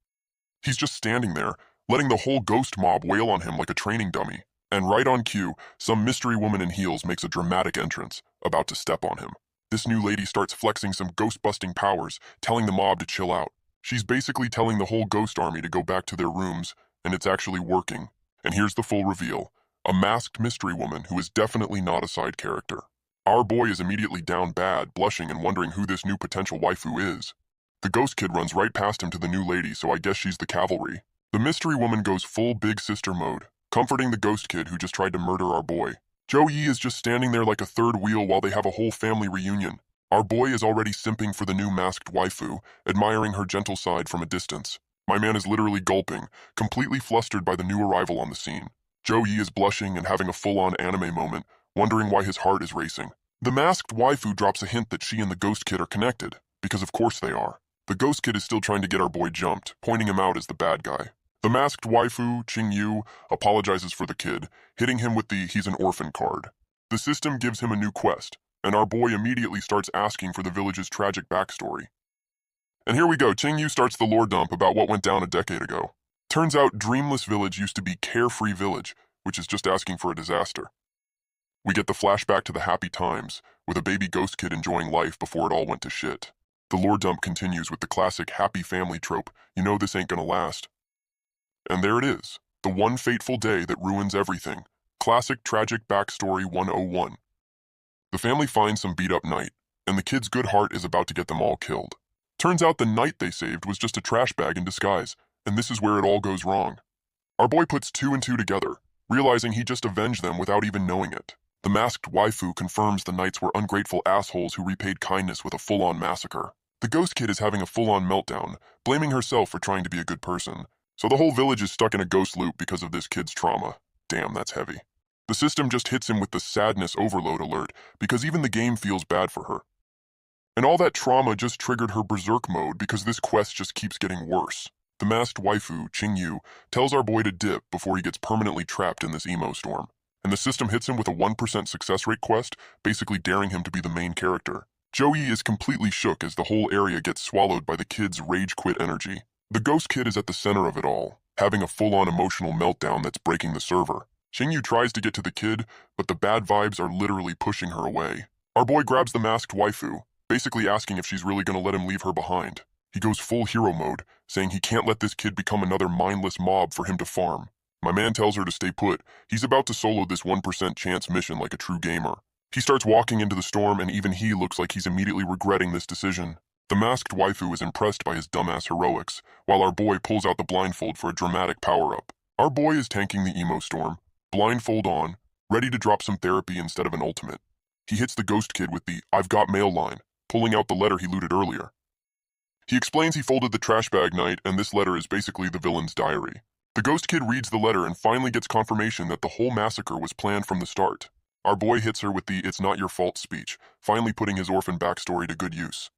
He's just standing there, letting the whole ghost mob wail on him like a training dummy. And right on cue, some mystery woman in heels makes a dramatic entrance, about to step on him. This new lady starts flexing some ghost-busting powers, telling the mob to chill out. She's basically telling the whole ghost army to go back to their rooms, and it's actually working. And here's the full reveal. A masked mystery woman who is definitely not a side character. Our boy is immediately down bad, blushing and wondering who this new potential waifu is. The ghost kid runs right past him to the new lady, so I guess she's the cavalry. The mystery woman goes full big sister mode, comforting the ghost kid who just tried to murder our boy. Yi is just standing there like a third wheel while they have a whole family reunion. Our boy is already simping for the new masked waifu, admiring her gentle side from a distance. My man is literally gulping, completely flustered by the new arrival on the scene. Yi is blushing and having a full-on anime moment, wondering why his heart is racing. The masked waifu drops a hint that she and the ghost kid are connected, because of course they are. The ghost kid is still trying to get our boy jumped, pointing him out as the bad guy. The masked waifu, Qingyu, apologizes for the kid, hitting him with the "he's an orphan" card. The system gives him a new quest, and our boy immediately starts asking for the village's tragic backstory. And here we go, Qingyu starts the lore dump about what went down a decade ago. Turns out Dreamless Village used to be Carefree Village, which is just asking for a disaster. We get the flashback to the happy times, with a baby ghost kid enjoying life before it all went to shit. The lore dump continues with the classic happy family trope, you know this ain't gonna last. And there it is, the one fateful day that ruins everything. Classic tragic backstory 101. The family finds some beat-up knight, and the kid's good heart is about to get them all killed. Turns out the knight they saved was just a trash bag in disguise, and this is where it all goes wrong. Our boy puts two and two together, realizing he just avenged them without even knowing it. The masked waifu confirms the knights were ungrateful assholes who repaid kindness with a full-on massacre. The ghost kid is having a full-on meltdown, blaming herself for trying to be a good person. So the whole village is stuck in a ghost loop because of this kid's trauma. Damn, that's heavy. The system just hits him with the sadness overload alert because even the game feels bad for her. And all that trauma just triggered her berserk mode because this quest just keeps getting worse. The masked waifu, Qingyu, tells our boy to dip before he gets permanently trapped in this emo storm. And the system hits him with a 1% success rate quest, basically daring him to be the main character. Yi is completely shook as the whole area gets swallowed by the kid's rage quit energy. The ghost kid is at the center of it all, having a full-on emotional meltdown that's breaking the server. Qingyu tries to get to the kid, but the bad vibes are literally pushing her away. Our boy grabs the masked waifu, basically asking if she's really gonna let him leave her behind. He goes full hero mode, saying he can't let this kid become another mindless mob for him to farm. My man tells her to stay put. He's about to solo this 1% chance mission like a true gamer. He starts walking into the storm and even he looks like he's immediately regretting this decision. The masked waifu is impressed by his dumbass heroics, while our boy pulls out the blindfold for a dramatic power-up. Our boy is tanking the emo storm, blindfold on, ready to drop some therapy instead of an ultimate. He hits the ghost kid with the "I've got mail" line, pulling out the letter he looted earlier. He explains he folded the trash bag night and this letter is basically the villain's diary. The ghost kid reads the letter and finally gets confirmation that the whole massacre was planned from the start. Our boy hits her with the "it's not your fault" speech, finally putting his orphan backstory to good use.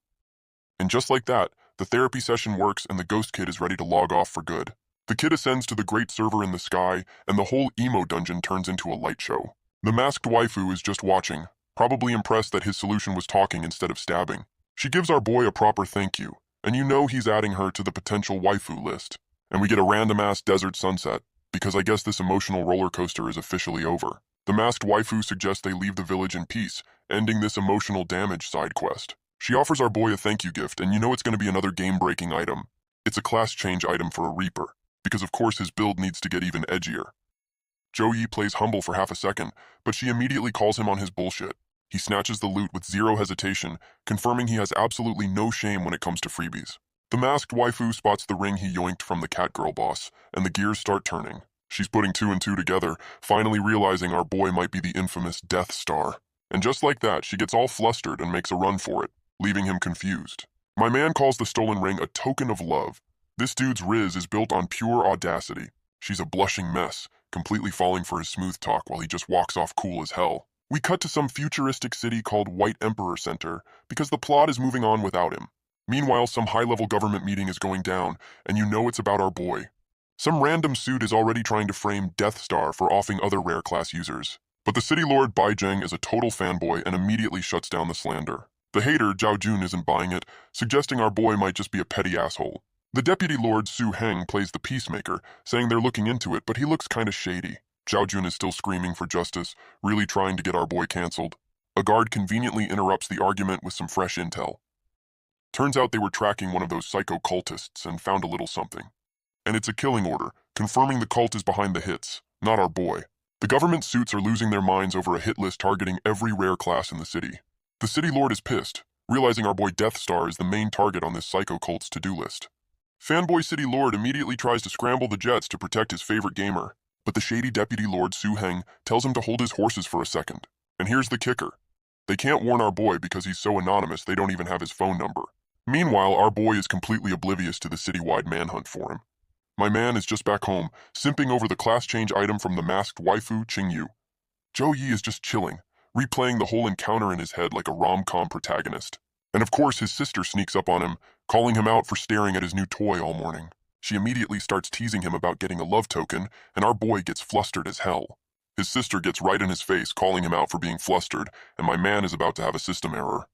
And just like that, the therapy session works and the ghost kid is ready to log off for good. The kid ascends to the great server in the sky, and the whole emo dungeon turns into a light show. The masked waifu is just watching, probably impressed that his solution was talking instead of stabbing. She gives our boy a proper thank you, and you know he's adding her to the potential waifu list. And we get a random-ass desert sunset, because I guess this emotional roller coaster is officially over. The masked waifu suggests they leave the village in peace, ending this emotional damage side quest. She offers our boy a thank you gift, and you know it's going to be another game-breaking item. It's a class change item for a Reaper, because of course his build needs to get even edgier. Yi plays humble for half a second, but she immediately calls him on his bullshit. He snatches the loot with zero hesitation, confirming he has absolutely no shame when it comes to freebies. The masked waifu spots the ring he yoinked from the catgirl boss, and the gears start turning. She's putting two and two together, finally realizing our boy might be the infamous Death Star. And just like that, she gets all flustered and makes a run for it, leaving him confused. My man calls the stolen ring a token of love. This dude's riz is built on pure audacity. She's a blushing mess, completely falling for his smooth talk while he just walks off cool as hell. We cut to some futuristic city called White Emperor Center, because the plot is moving on without him. Meanwhile, some high-level government meeting is going down, and you know it's about our boy. Some random suit is already trying to frame Death Star for offing other rare class users. But the city lord Baizheng is a total fanboy and immediately shuts down the slander. The hater, Zhao Jun, isn't buying it, suggesting our boy might just be a petty asshole. The deputy lord Su Heng plays the peacemaker, saying they're looking into it, but he looks kinda shady. Zhao Jun is still screaming for justice, really trying to get our boy cancelled. A guard conveniently interrupts the argument with some fresh intel. Turns out they were tracking one of those psycho cultists and found a little something. And it's a killing order, confirming the cult is behind the hits. Not our boy. The government suits are losing their minds over a hit list targeting every rare class in the city. The city lord is pissed, realizing our boy Death Star is the main target on this psycho cult's to-do list. Fanboy City Lord immediately tries to scramble the jets to protect his favorite gamer, but the shady deputy lord Su Heng tells him to hold his horses for a second. And here's the kicker. They can't warn our boy because he's so anonymous they don't even have his phone number. Meanwhile, our boy is completely oblivious to the citywide manhunt for him. My man is just back home, simping over the class change item from the masked waifu Qing Yu. Zhou Yi is just chilling, replaying the whole encounter in his head like a rom-com protagonist. And of course, his sister sneaks up on him, calling him out for staring at his new toy all morning. She immediately starts teasing him about getting a love token, and our boy gets flustered as hell. His sister gets right in his face, calling him out for being flustered, and my man is about to have a system error.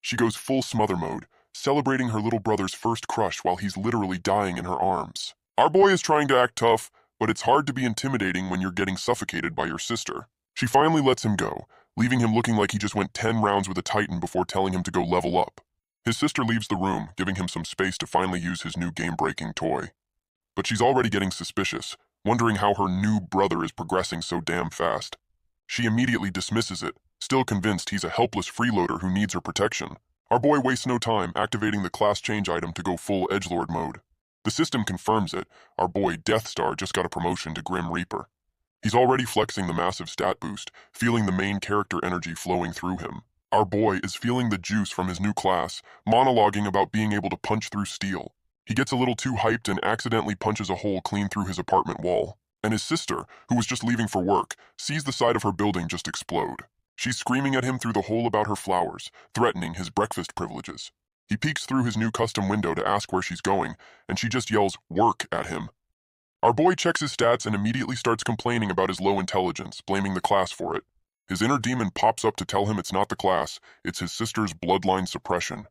She goes full smother mode, celebrating her little brother's first crush while he's literally dying in her arms. Our boy is trying to act tough, but it's hard to be intimidating when you're getting suffocated by your sister. She finally lets him go, leaving him looking like he just went 10 rounds with a titan before telling him to go level up. His sister leaves the room, giving him some space to finally use his new game-breaking toy. But she's already getting suspicious, wondering how her new brother is progressing so damn fast. She immediately dismisses it, still convinced he's a helpless freeloader who needs her protection. Our boy wastes no time activating the class change item to go full edgelord mode. The system confirms it. Our boy Death Star just got a promotion to Grim Reaper. He's already flexing the massive stat boost, feeling the main character energy flowing through him. Our boy is feeling the juice from his new class, monologuing about being able to punch through steel. He gets a little too hyped and accidentally punches a hole clean through his apartment wall. And his sister, who was just leaving for work, sees the side of her building just explode. She's screaming at him through the hole about her flowers, threatening his breakfast privileges. He peeks through his new custom window to ask where she's going, and she just yells, "Work," at him. Our boy checks his stats and immediately starts complaining about his low intelligence, blaming the class for it. His inner demon pops up to tell him it's not the class, it's his sister's bloodline suppression.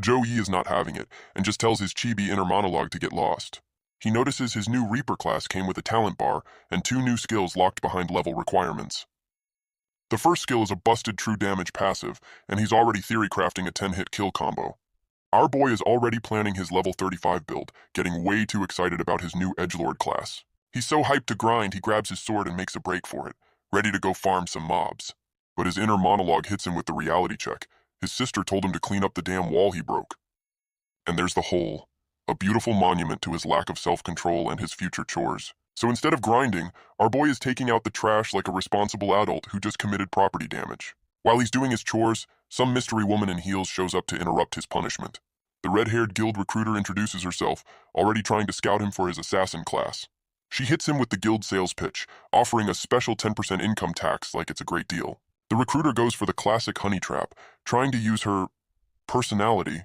Zhou Yi is not having it, and just tells his chibi inner monologue to get lost. He notices his new Reaper class came with a talent bar and 2 new skills locked behind level requirements. The first skill is a busted true damage passive, and he's already theory crafting a 10-hit kill combo. Our boy is already planning his level 35 build, getting way too excited about his new edgelord class. He's so hyped to grind, he grabs his sword and makes a break for it, ready to go farm some mobs. But his inner monologue hits him with the reality check. His sister told him to clean up the damn wall he broke. And there's the hole, a beautiful monument to his lack of self-control and his future chores. So instead of grinding, our boy is taking out the trash like a responsible adult who just committed property damage. While he's doing his chores, some mystery woman in heels shows up to interrupt his punishment. The red-haired guild recruiter introduces herself, already trying to scout him for his assassin class. She hits him with the guild sales pitch, offering a special 10% income tax like it's a great deal. The recruiter goes for the classic honey trap, trying to use her personality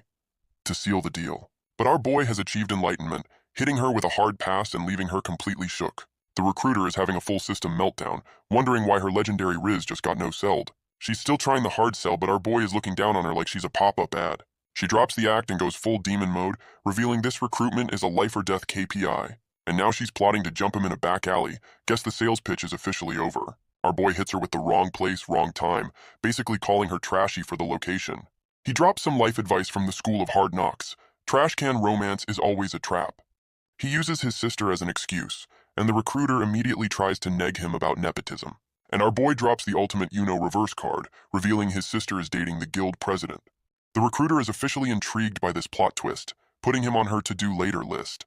to seal the deal. But our boy has achieved enlightenment, hitting her with a hard pass and leaving her completely shook. The recruiter is having a full system meltdown, wondering why her legendary Riz just got no-selled. She's still trying the hard sell, but our boy is looking down on her like she's a pop-up ad. She drops the act and goes full demon mode, revealing this recruitment is a life-or-death KPI. And now she's plotting to jump him in a back alley. Guess the sales pitch is officially over. Our boy hits her with the wrong place, wrong time, basically calling her trashy for the location. He drops some life advice from the school of hard knocks. Trash can romance is always a trap. He uses his sister as an excuse, and the recruiter immediately tries to neg him about nepotism. And our boy drops the ultimate reverse card, revealing his sister is dating the guild president. The recruiter is officially intrigued by this plot twist, putting him on her to-do later list.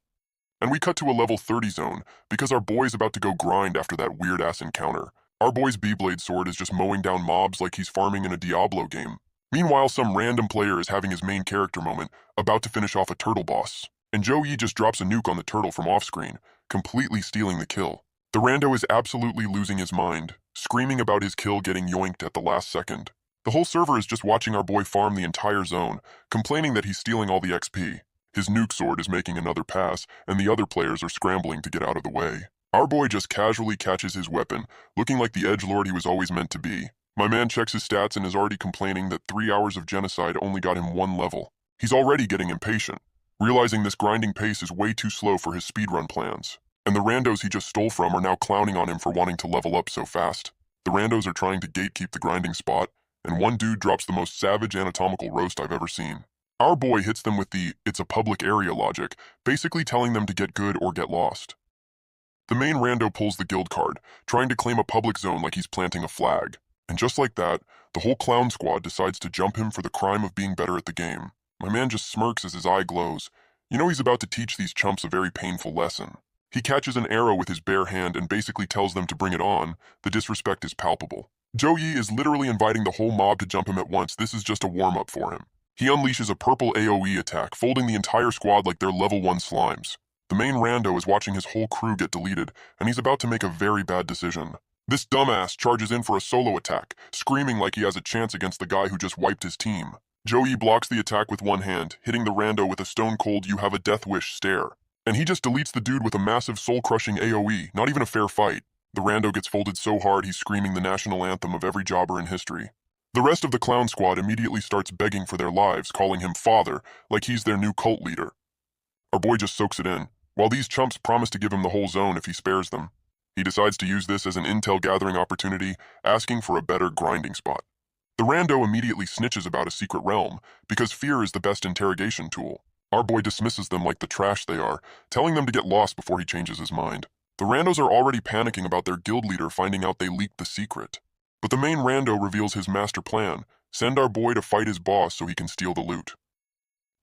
And we cut to a level 30 zone, because our boy's about to go grind after that weird-ass encounter. Our boy's B-blade sword is just mowing down mobs like he's farming in a Diablo game. Meanwhile, some random player is having his main character moment, about to finish off a turtle boss. And Zhou Yi just drops a nuke on the turtle from off-screen, completely stealing the kill. The rando is absolutely losing his mind, screaming about his kill getting yoinked at the last second. The whole server is just watching our boy farm the entire zone, complaining that he's stealing all the XP. His nuke sword is making another pass, and the other players are scrambling to get out of the way. Our boy just casually catches his weapon, looking like the edgelord he was always meant to be. My man checks his stats and is already complaining that 3 hours of genocide only got him 1 level. He's already getting impatient, realizing this grinding pace is way too slow for his speedrun plans. And the randos he just stole from are now clowning on him for wanting to level up so fast. The randos are trying to gatekeep the grinding spot, and one dude drops the most savage anatomical roast I've ever seen. Our boy hits them with the "it's a public area" logic, basically telling them to get good or get lost. The main rando pulls the guild card, trying to claim a public zone like he's planting a flag. And just like that, the whole clown squad decides to jump him for the crime of being better at the game. My man just smirks as his eye glows. You know he's about to teach these chumps a very painful lesson. He catches an arrow with his bare hand and basically tells them to bring it on. The disrespect is palpable. Joey is literally inviting the whole mob to jump him at once. This is just a warm-up for him. He unleashes a purple AoE attack, folding the entire squad like they're level 1 slimes. The main rando is watching his whole crew get deleted, and he's about to make a very bad decision. This dumbass charges in for a solo attack, screaming like he has a chance against the guy who just wiped his team. Joey blocks the attack with one hand, hitting the rando with a stone-cold "you have a death wish" stare. And he just deletes the dude with a massive soul-crushing AoE, not even a fair fight. The rando gets folded so hard he's screaming the national anthem of every jobber in history. The rest of the clown squad immediately starts begging for their lives, calling him father, like he's their new cult leader. Our boy just soaks it in, while these chumps promise to give him the whole zone if he spares them. He decides to use this as an intel gathering opportunity, asking for a better grinding spot. The rando immediately snitches about a secret realm, because fear is the best interrogation tool. Our boy dismisses them like the trash they are, telling them to get lost before he changes his mind. The randos are already panicking about their guild leader finding out they leaked the secret. But the main rando reveals his master plan: send our boy to fight his boss so he can steal the loot.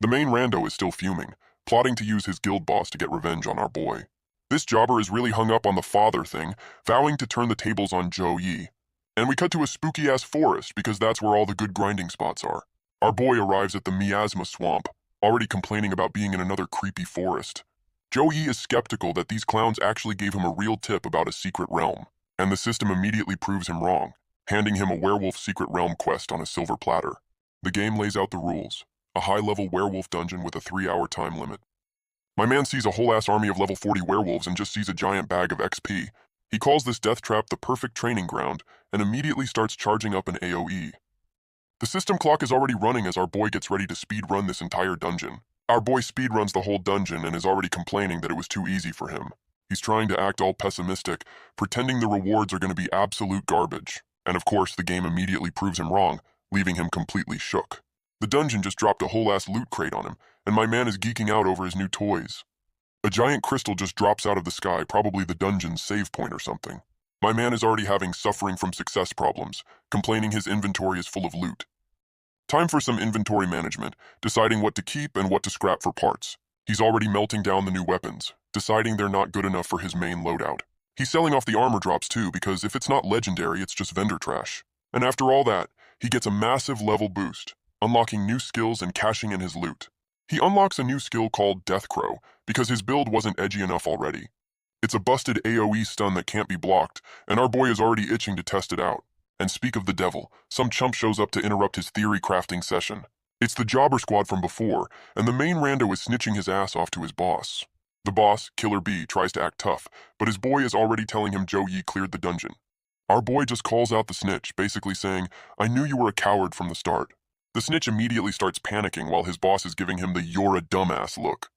The main rando is still fuming, plotting to use his guild boss to get revenge on our boy. This jobber is really hung up on the father thing, vowing to turn the tables on Joey. And we cut to a spooky-ass forest because that's where all the good grinding spots are. Our boy arrives at the miasma swamp, already complaining about being in another creepy forest. Joey is skeptical that these clowns actually gave him a real tip about a secret realm, and the system immediately proves him wrong, handing him a werewolf secret realm quest on a silver platter. The game lays out the rules: a high-level werewolf dungeon with a 3-hour time limit. My man sees a whole-ass army of level 40 werewolves and just sees a giant bag of XP. He calls this death trap the perfect training ground and immediately starts charging up an AoE. The system clock is already running as our boy gets ready to speedrun this entire dungeon. Our boy speedruns the whole dungeon and is already complaining that it was too easy for him. He's trying to act all pessimistic, pretending the rewards are going to be absolute garbage. And of course, the game immediately proves him wrong, leaving him completely shook. The dungeon just dropped a whole-ass loot crate on him, and my man is geeking out over his new toys. A giant crystal just drops out of the sky, probably the dungeon's save point or something. My man is already having suffering from success problems, complaining his inventory is full of loot. Time for some inventory management, deciding what to keep and what to scrap for parts. He's already melting down the new weapons, deciding they're not good enough for his main loadout. He's selling off the armor drops too, because if it's not legendary, it's just vendor trash. And after all that, he gets a massive level boost, unlocking new skills and cashing in his loot. He unlocks a new skill called Death Crow, because his build wasn't edgy enough already. It's a busted AoE stun that can't be blocked, and our boy is already itching to test it out. And speak of the devil, some chump shows up to interrupt his theory crafting session. It's the jobber squad from before, and the main rando is snitching his ass off to his boss. The boss, Killer B, tries to act tough, but his boy is already telling him Joey cleared the dungeon. Our boy just calls out the snitch, basically saying, "I knew you were a coward from the start." The snitch immediately starts panicking while his boss is giving him the "you're a dumbass" look.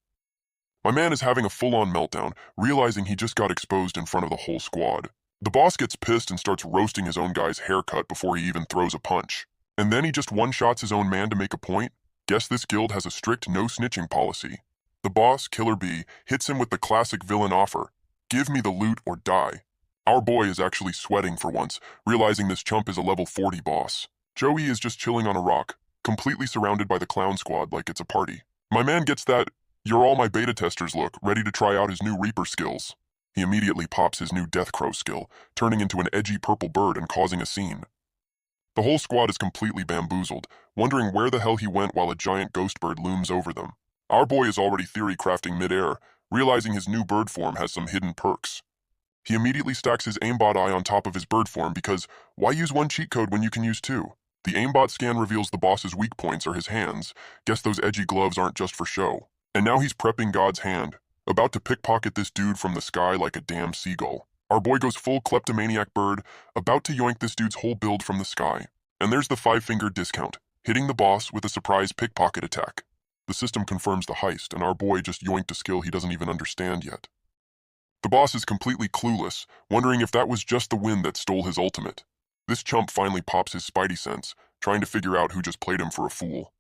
My man is having a full-on meltdown, realizing he just got exposed in front of the whole squad. The boss gets pissed and starts roasting his own guy's haircut before he even throws a punch. And then he just one-shots his own man to make a point. Guess this guild has a strict no-snitching policy. The boss, Killer B, hits him with the classic villain offer: "Give me the loot or die." Our boy is actually sweating for once, realizing this chump is a level 40 boss. Joey is just chilling on a rock, completely surrounded by the clown squad like it's a party. My man gets that "you're all my beta testers" look, ready to try out his new Reaper skills. He immediately pops his new Death Crow skill, turning into an edgy purple bird and causing a scene. The whole squad is completely bamboozled, wondering where the hell he went while a giant ghost bird looms over them. Our boy is already theory crafting mid-air, realizing his new bird form has some hidden perks. He immediately stacks his aimbot eye on top of his bird form because why use one cheat code when you can use two? The aimbot scan reveals the boss's weak points are his hands. Guess those edgy gloves aren't just for show. And now he's prepping God's hand, about to pickpocket this dude from the sky like a damn seagull. Our boy goes full kleptomaniac bird, about to yoink this dude's whole build from the sky. And there's the 5-finger discount, hitting the boss with a surprise pickpocket attack. The system confirms the heist, and our boy just yoinked a skill he doesn't even understand yet. The boss is completely clueless, wondering if that was just the wind that stole his ultimate. This chump finally pops his spidey sense, trying to figure out who just played him for a fool.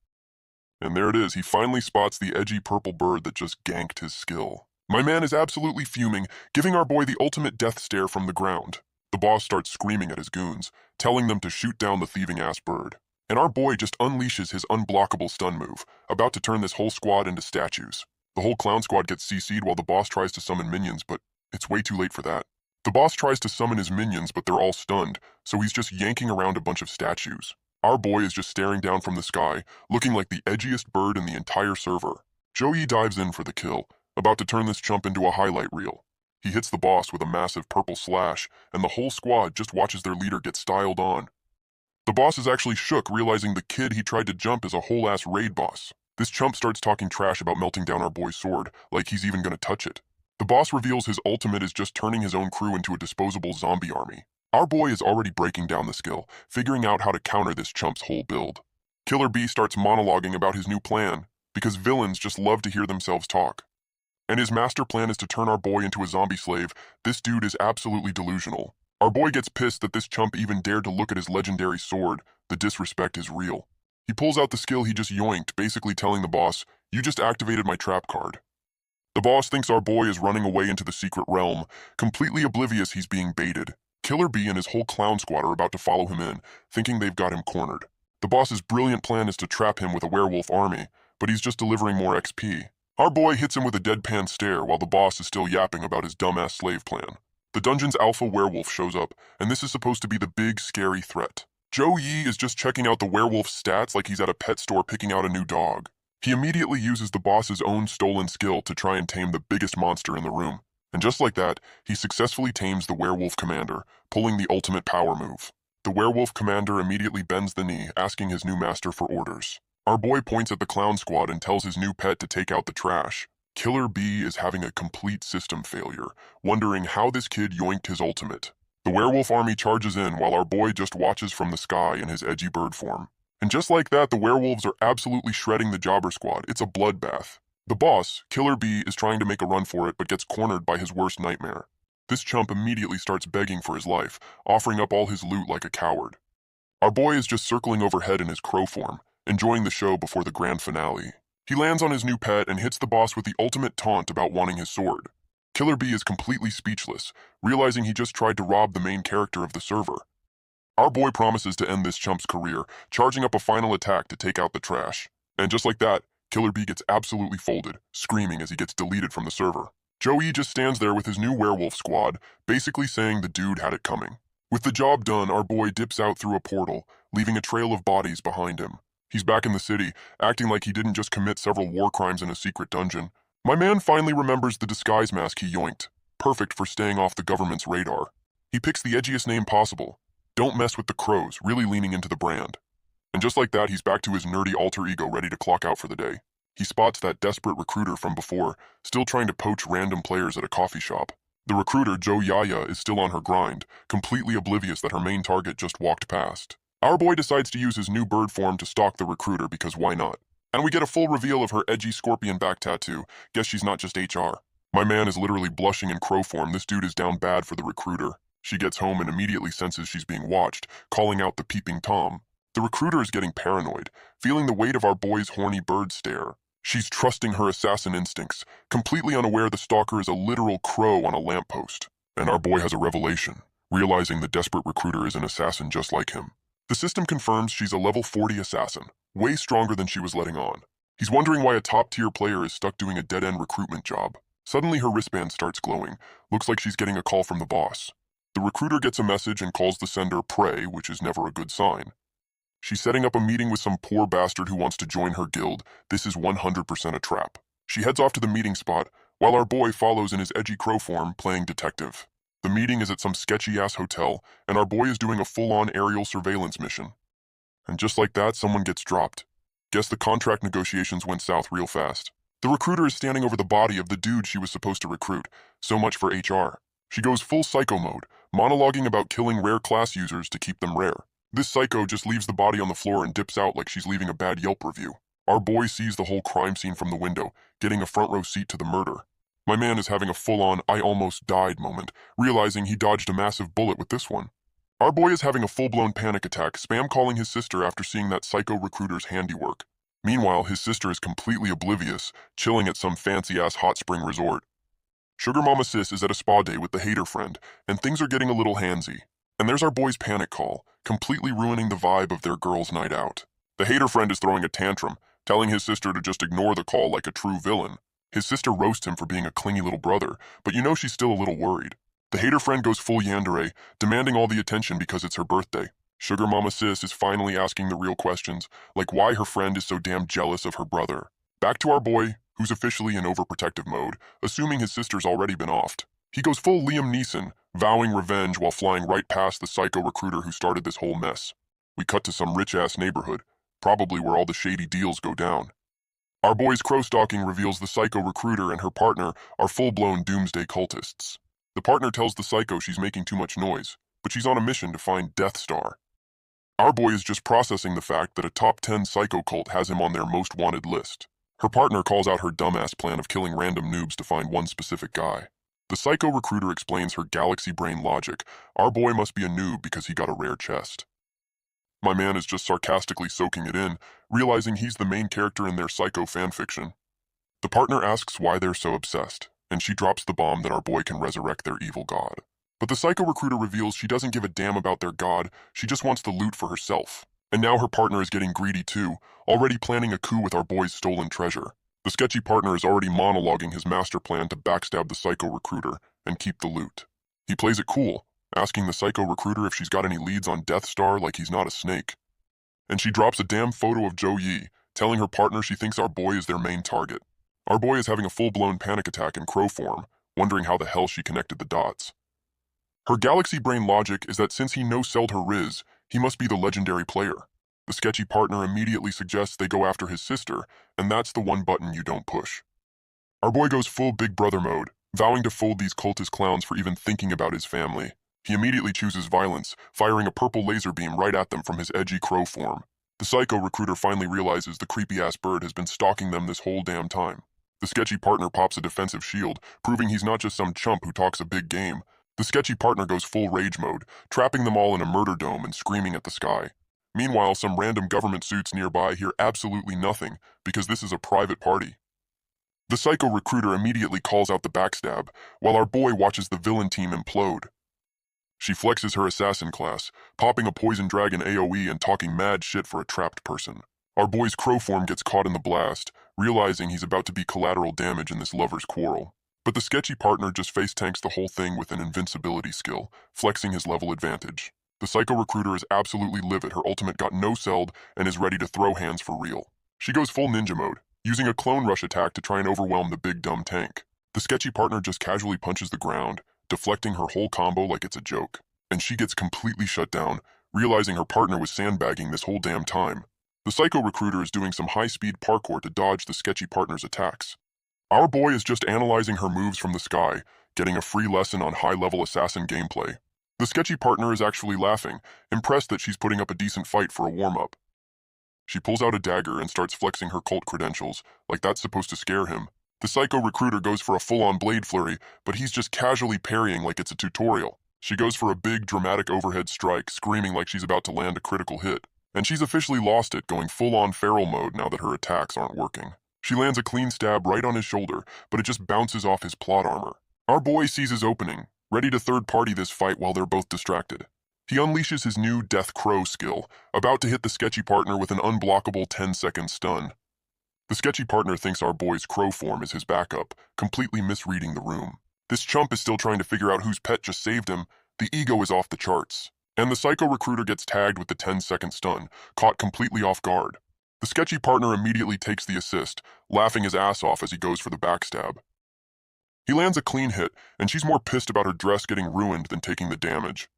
And there it is, he finally spots the edgy purple bird that just ganked his skill. My man is absolutely fuming, giving our boy the ultimate death stare from the ground. The boss starts screaming at his goons, telling them to shoot down the thieving-ass bird. And our boy just unleashes his unblockable stun move, about to turn this whole squad into statues. The whole clown squad gets CC'd while the boss tries to summon minions, but it's way too late for that. The boss tries to summon his minions, but they're all stunned, so he's just yanking around a bunch of statues. Our boy is just staring down from the sky, looking like the edgiest bird in the entire server. Joey dives in for the kill, about to turn this chump into a highlight reel. He hits the boss with a massive purple slash, and the whole squad just watches their leader get styled on. The boss is actually shook, realizing the kid he tried to jump is a whole-ass raid boss. This chump starts talking trash about melting down our boy's sword, like he's even gonna touch it. The boss reveals his ultimate is just turning his own crew into a disposable zombie army. Our boy is already breaking down the skill, figuring out how to counter this chump's whole build. Killer B starts monologuing about his new plan, because villains just love to hear themselves talk. And his master plan is to turn our boy into a zombie slave. This dude is absolutely delusional. Our boy gets pissed that this chump even dared to look at his legendary sword. The disrespect is real. He pulls out the skill he just yoinked, basically telling the boss, "You just activated my trap card." The boss thinks our boy is running away into the secret realm, completely oblivious he's being baited. Killer B and his whole clown squad are about to follow him in, thinking they've got him cornered. The boss's brilliant plan is to trap him with a werewolf army, but he's just delivering more XP. Our boy hits him with a deadpan stare while the boss is still yapping about his dumbass slave plan. The dungeon's alpha werewolf shows up, and this is supposed to be the big, scary threat. Joe Yi is just checking out the werewolf's stats like he's at a pet store picking out a new dog. He immediately uses the boss's own stolen skill to try and tame the biggest monster in the room. And just like that, he successfully tames the werewolf commander, pulling the ultimate power move. The werewolf commander immediately bends the knee, asking his new master for orders. Our boy points at the clown squad and tells his new pet to take out the trash. Killer B is having a complete system failure, wondering how this kid yoinked his ultimate. The werewolf army charges in while our boy just watches from the sky in his edgy bird form. And just like that, the werewolves are absolutely shredding the jobber squad. It's a bloodbath. The boss, Killer B, is trying to make a run for it but gets cornered by his worst nightmare. This chump immediately starts begging for his life, offering up all his loot like a coward. Our boy is just circling overhead in his crow form, enjoying the show before the grand finale. He lands on his new pet and hits the boss with the ultimate taunt about wanting his sword. Killer B is completely speechless, realizing he just tried to rob the main character of the server. Our boy promises to end this chump's career, charging up a final attack to take out the trash. And just like that, Killer B gets absolutely folded, screaming as he gets deleted from the server. Joey just stands there with his new werewolf squad, basically saying the dude had it coming. With the job done, our boy dips out through a portal, leaving a trail of bodies behind him. He's back in the city, acting like he didn't just commit several war crimes in a secret dungeon. My man finally remembers the disguise mask he yoinked, perfect for staying off the government's radar. He picks the edgiest name possible. Don't mess with the crows, really leaning into the brand. And just like that, he's back to his nerdy alter ego ready to clock out for the day. He spots that desperate recruiter from before, still trying to poach random players at a coffee shop. The recruiter, Jo Yaya, is still on her grind, completely oblivious that her main target just walked past. Our boy decides to use his new bird form to stalk the recruiter because why not? And we get a full reveal of her edgy scorpion back tattoo. Guess she's not just HR. My man is literally blushing in crow form. This dude is down bad for the recruiter. She gets home and immediately senses she's being watched, calling out the peeping Tom. The recruiter is getting paranoid, feeling the weight of our boy's horny bird stare. She's trusting her assassin instincts, completely unaware the stalker is a literal crow on a lamppost. And our boy has a revelation, realizing the desperate recruiter is an assassin just like him. The system confirms she's a level 40 assassin, way stronger than she was letting on. He's wondering why a top-tier player is stuck doing a dead-end recruitment job. Suddenly her wristband starts glowing. Looks like she's getting a call from the boss. The recruiter gets a message and calls the sender prey, which is never a good sign. She's setting up a meeting with some poor bastard who wants to join her guild. This is 100% a trap. She heads off to the meeting spot, while our boy follows in his edgy crow form, playing detective. The meeting is at some sketchy-ass hotel, and our boy is doing a full-on aerial surveillance mission. And just like that, someone gets dropped. Guess the contract negotiations went south real fast. The recruiter is standing over the body of the dude she was supposed to recruit. So much for HR. She goes full psycho mode, monologuing about killing rare class users to keep them rare. This psycho just leaves the body on the floor and dips out like she's leaving a bad Yelp review. Our boy sees the whole crime scene from the window, getting a front row seat to the murder. My man is having a full-on I almost died moment, realizing he dodged a massive bullet with this one. Our boy is having a full-blown panic attack, spam calling his sister after seeing that psycho recruiter's handiwork. Meanwhile, his sister is completely oblivious, chilling at some fancy-ass hot spring resort. Sugar Mama Sis is at a spa day with the hater friend, and things are getting a little handsy. And there's our boy's panic call, completely ruining the vibe of their girls' night out. The hater friend is throwing a tantrum, telling his sister to just ignore the call like a true villain. His sister roasts him for being a clingy little brother, but you know she's still a little worried. The hater friend goes full yandere, demanding all the attention because it's her birthday. Sugar Mama Sis is finally asking the real questions, like why her friend is so damn jealous of her brother. Back to our boy, who's officially in overprotective mode, assuming his sister's already been offed. He goes full Liam Neeson, vowing revenge while flying right past the psycho recruiter who started this whole mess. We cut to some rich-ass neighborhood, probably where all the shady deals go down. Our boy's crow-stalking reveals the psycho recruiter and her partner are full-blown doomsday cultists. The partner tells the psycho she's making too much noise, but she's on a mission to find Death Star. Our boy is just processing the fact that a top 10 psycho cult has him on their most wanted list. Her partner calls out her dumbass plan of killing random noobs to find one specific guy. The psycho recruiter explains her galaxy brain logic. Our boy must be a noob because he got a rare chest. My man is just sarcastically soaking it in, realizing he's the main character in their psycho fanfiction. The partner asks why they're so obsessed, and she drops the bomb that our boy can resurrect their evil god. But the psycho recruiter reveals she doesn't give a damn about their god, she just wants the loot for herself. And now her partner is getting greedy too, already planning a coup with our boy's stolen treasure. The sketchy partner is already monologuing his master plan to backstab the psycho recruiter and keep the loot. He plays it cool, asking the psycho recruiter if she's got any leads on Death Star like he's not a snake. And she drops a damn photo of Jo Yi, telling her partner she thinks our boy is their main target. Our boy is having a full-blown panic attack in crow form, wondering how the hell she connected the dots. Her galaxy brain logic is that since he no-selled her Riz, he must be the legendary player. The sketchy partner immediately suggests they go after his sister, and that's the one button you don't push. Our boy goes full big brother mode, vowing to fold these cultist clowns for even thinking about his family. He immediately chooses violence, firing a purple laser beam right at them from his edgy crow form. The psycho recruiter finally realizes the creepy-ass bird has been stalking them this whole damn time. The sketchy partner pops a defensive shield, proving he's not just some chump who talks a big game. The sketchy partner goes full rage mode, trapping them all in a murder dome and screaming at the sky. Meanwhile, some random government suits nearby hear absolutely nothing because this is a private party. The psycho recruiter immediately calls out the backstab, while our boy watches the villain team implode. She flexes her assassin class, popping a poison dragon AoE and talking mad shit for a trapped person. Our boy's crow form gets caught in the blast, realizing he's about to be collateral damage in this lover's quarrel. But the sketchy partner just face tanks the whole thing with an invincibility skill, flexing his level advantage. The psycho recruiter is absolutely livid her ultimate got no-selled and is ready to throw hands for real. She goes full ninja mode, using a clone rush attack to try and overwhelm the big dumb tank. The sketchy partner just casually punches the ground, deflecting her whole combo like it's a joke. And she gets completely shut down, realizing her partner was sandbagging this whole damn time. The psycho recruiter is doing some high-speed parkour to dodge the sketchy partner's attacks. Our boy is just analyzing her moves from the sky, getting a free lesson on high-level assassin gameplay. The sketchy partner is actually laughing, impressed that she's putting up a decent fight for a warm-up. She pulls out a dagger and starts flexing her cult credentials, like that's supposed to scare him. The psycho recruiter goes for a full-on blade flurry, but he's just casually parrying like it's a tutorial. She goes for a big, dramatic overhead strike, screaming like she's about to land a critical hit. And she's officially lost it, going full-on feral mode now that her attacks aren't working. She lands a clean stab right on his shoulder, but it just bounces off his plot armor. Our boy sees his opening, ready to third-party this fight while they're both distracted. He unleashes his new Death Crow skill, about to hit the sketchy partner with an unblockable 10-second stun. The sketchy partner thinks our boy's crow form is his backup, completely misreading the room. This chump is still trying to figure out whose pet just saved him. The ego is off the charts. And the psycho recruiter gets tagged with the 10-second stun, caught completely off guard. The sketchy partner immediately takes the assist, laughing his ass off as he goes for the backstab. He lands a clean hit, and she's more pissed about her dress getting ruined than taking the damage.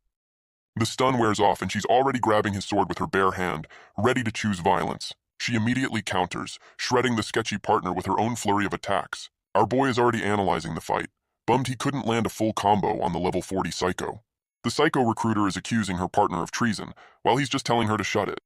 The stun wears off, and she's already grabbing his sword with her bare hand, ready to choose violence. She immediately counters, shredding the sketchy partner with her own flurry of attacks. Our boy is already analyzing the fight, bummed he couldn't land a full combo on the level 40 psycho. The psycho recruiter is accusing her partner of treason, while he's just telling her to shut it.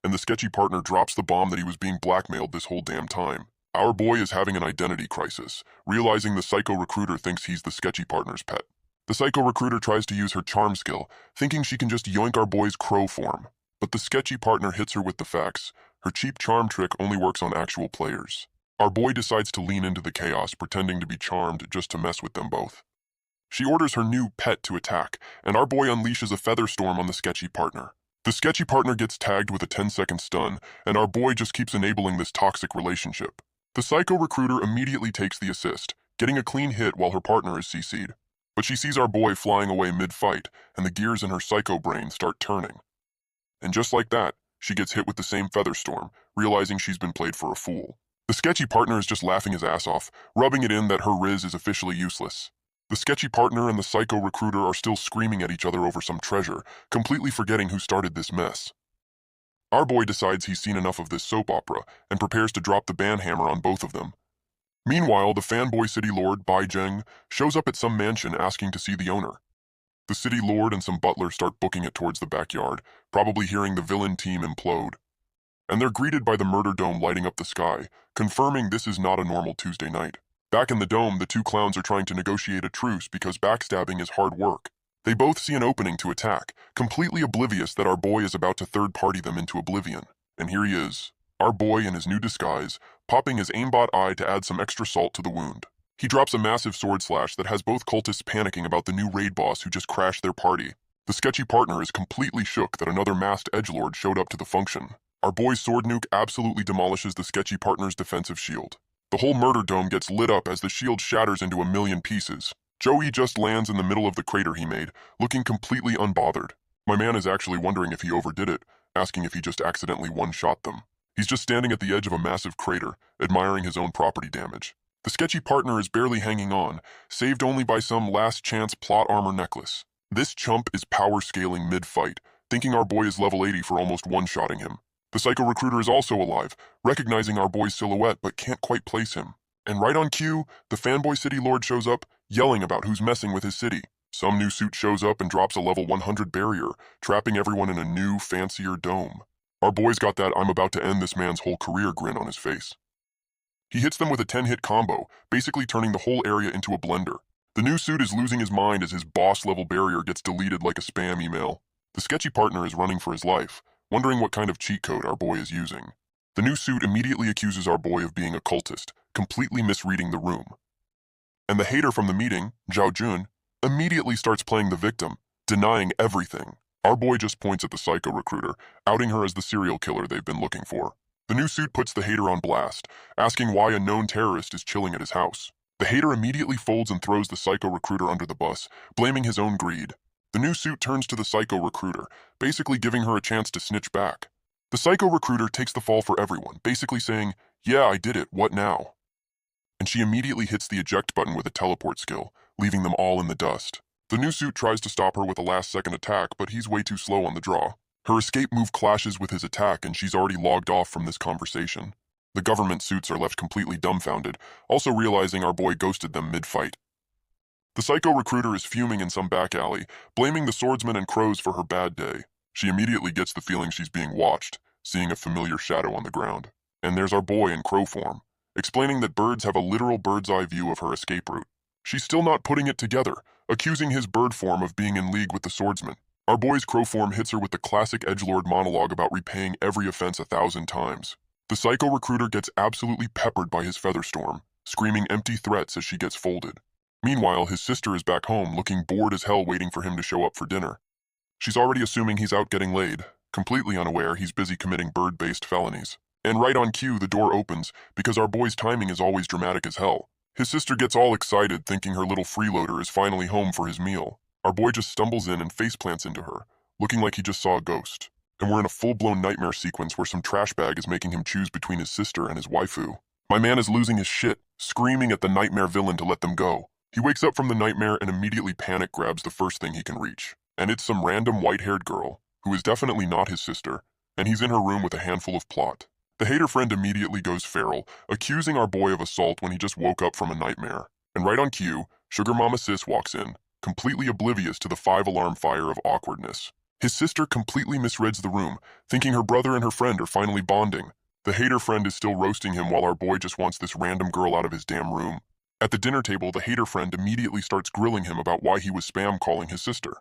And the sketchy partner drops the bomb that he was being blackmailed this whole damn time. Our boy is having an identity crisis, realizing the psycho recruiter thinks he's the sketchy partner's pet. The psycho recruiter tries to use her charm skill, thinking she can just yoink our boy's crow form. But the sketchy partner hits her with the facts. Her cheap charm trick only works on actual players. Our boy decides to lean into the chaos, pretending to be charmed just to mess with them both. She orders her new pet to attack, and our boy unleashes a feather storm on the sketchy partner. The sketchy partner gets tagged with a 10-second stun, and our boy just keeps enabling this toxic relationship. The psycho recruiter immediately takes the assist, getting a clean hit while her partner is CC'd. But she sees our boy flying away mid-fight, and the gears in her psycho brain start turning. And just like that, she gets hit with the same feather storm, realizing she's been played for a fool. The sketchy partner is just laughing his ass off, rubbing it in that her riz is officially useless. The sketchy partner and the psycho recruiter are still screaming at each other over some treasure, completely forgetting who started this mess. Our boy decides he's seen enough of this soap opera and prepares to drop the banhammer on both of them. Meanwhile, the fanboy city lord, Bai Zheng, shows up at some mansion asking to see the owner. The city lord and some butlers start booking it towards the backyard, probably hearing the villain team implode. And they're greeted by the murder dome lighting up the sky, confirming this is not a normal Tuesday night. Back in the dome, the two clowns are trying to negotiate a truce because backstabbing is hard work. They both see an opening to attack, completely oblivious that our boy is about to third-party them into oblivion. And here he is, our boy in his new disguise, popping his aimbot eye to add some extra salt to the wound. He drops a massive sword slash that has both cultists panicking about the new raid boss who just crashed their party. The sketchy partner is completely shook that another masked edgelord showed up to the function. Our boy's sword nuke absolutely demolishes the sketchy partner's defensive shield. The whole murder dome gets lit up as the shield shatters into a million pieces. Joey just lands in the middle of the crater he made, looking completely unbothered. My man is actually wondering if he overdid it, asking if he just accidentally one-shot them. He's just standing at the edge of a massive crater, admiring his own property damage. The sketchy partner is barely hanging on, saved only by some last-chance plot armor necklace. This chump is power-scaling mid-fight, thinking our boy is level 80 for almost one-shotting him. The psycho recruiter is also alive, recognizing our boy's silhouette but can't quite place him. And right on cue, the fanboy city lord shows up, yelling about who's messing with his city. Some new suit shows up and drops a level 100 barrier, trapping everyone in a new, fancier dome. Our boy's got that I'm about to end this man's whole career grin on his face. He hits them with a 10-hit combo, basically turning the whole area into a blender. The new suit is losing his mind as his boss-level barrier gets deleted like a spam email. The sketchy partner is running for his life, wondering what kind of cheat code our boy is using. The new suit immediately accuses our boy of being a cultist, completely misreading the room. And the hater from the meeting, Zhao Jun, immediately starts playing the victim, denying everything. Our boy just points at the psycho recruiter, outing her as the serial killer they've been looking for. The new suit puts the hater on blast, asking why a known terrorist is chilling at his house. The hater immediately folds and throws the psycho recruiter under the bus, blaming his own greed. The new suit turns to the psycho recruiter, basically giving her a chance to snitch back. The psycho recruiter takes the fall for everyone, basically saying, "Yeah, I did it, what now?" And she immediately hits the eject button with a teleport skill, leaving them all in the dust. The new suit tries to stop her with a last-second attack, but he's way too slow on the draw. Her escape move clashes with his attack, and she's already logged off from this conversation. The government suits are left completely dumbfounded, also realizing our boy ghosted them mid-fight. The psycho recruiter is fuming in some back alley, blaming the swordsman and crows for her bad day. She immediately gets the feeling she's being watched, seeing a familiar shadow on the ground. And there's our boy in crow form, explaining that birds have a literal bird's-eye view of her escape route. She's still not putting it together, accusing his bird form of being in league with the swordsman. Our boy's crow form hits her with the classic edgelord monologue about repaying every offense 1,000 times. The psycho recruiter gets absolutely peppered by his feather storm, screaming empty threats as she gets folded. Meanwhile, his sister is back home, looking bored as hell waiting for him to show up for dinner. She's already assuming he's out getting laid, completely unaware he's busy committing bird-based felonies. And right on cue, the door opens, because our boy's timing is always dramatic as hell. His sister gets all excited, thinking her little freeloader is finally home for his meal. Our boy just stumbles in and faceplants into her, looking like he just saw a ghost. And we're in a full-blown nightmare sequence where some trash bag is making him choose between his sister and his waifu. My man is losing his shit, screaming at the nightmare villain to let them go. He wakes up from the nightmare and immediately panic grabs the first thing he can reach. And it's some random white-haired girl, who is definitely not his sister, and he's in her room with a handful of plot. The hater friend immediately goes feral, accusing our boy of assault when he just woke up from a nightmare. And right on cue, Sugar Mama Sis walks in, completely oblivious to the 5-alarm fire of awkwardness. His sister completely misreads the room, thinking her brother and her friend are finally bonding. The hater friend is still roasting him while our boy just wants this random girl out of his damn room. At the dinner table, the hater friend immediately starts grilling him about why he was spam calling his sister.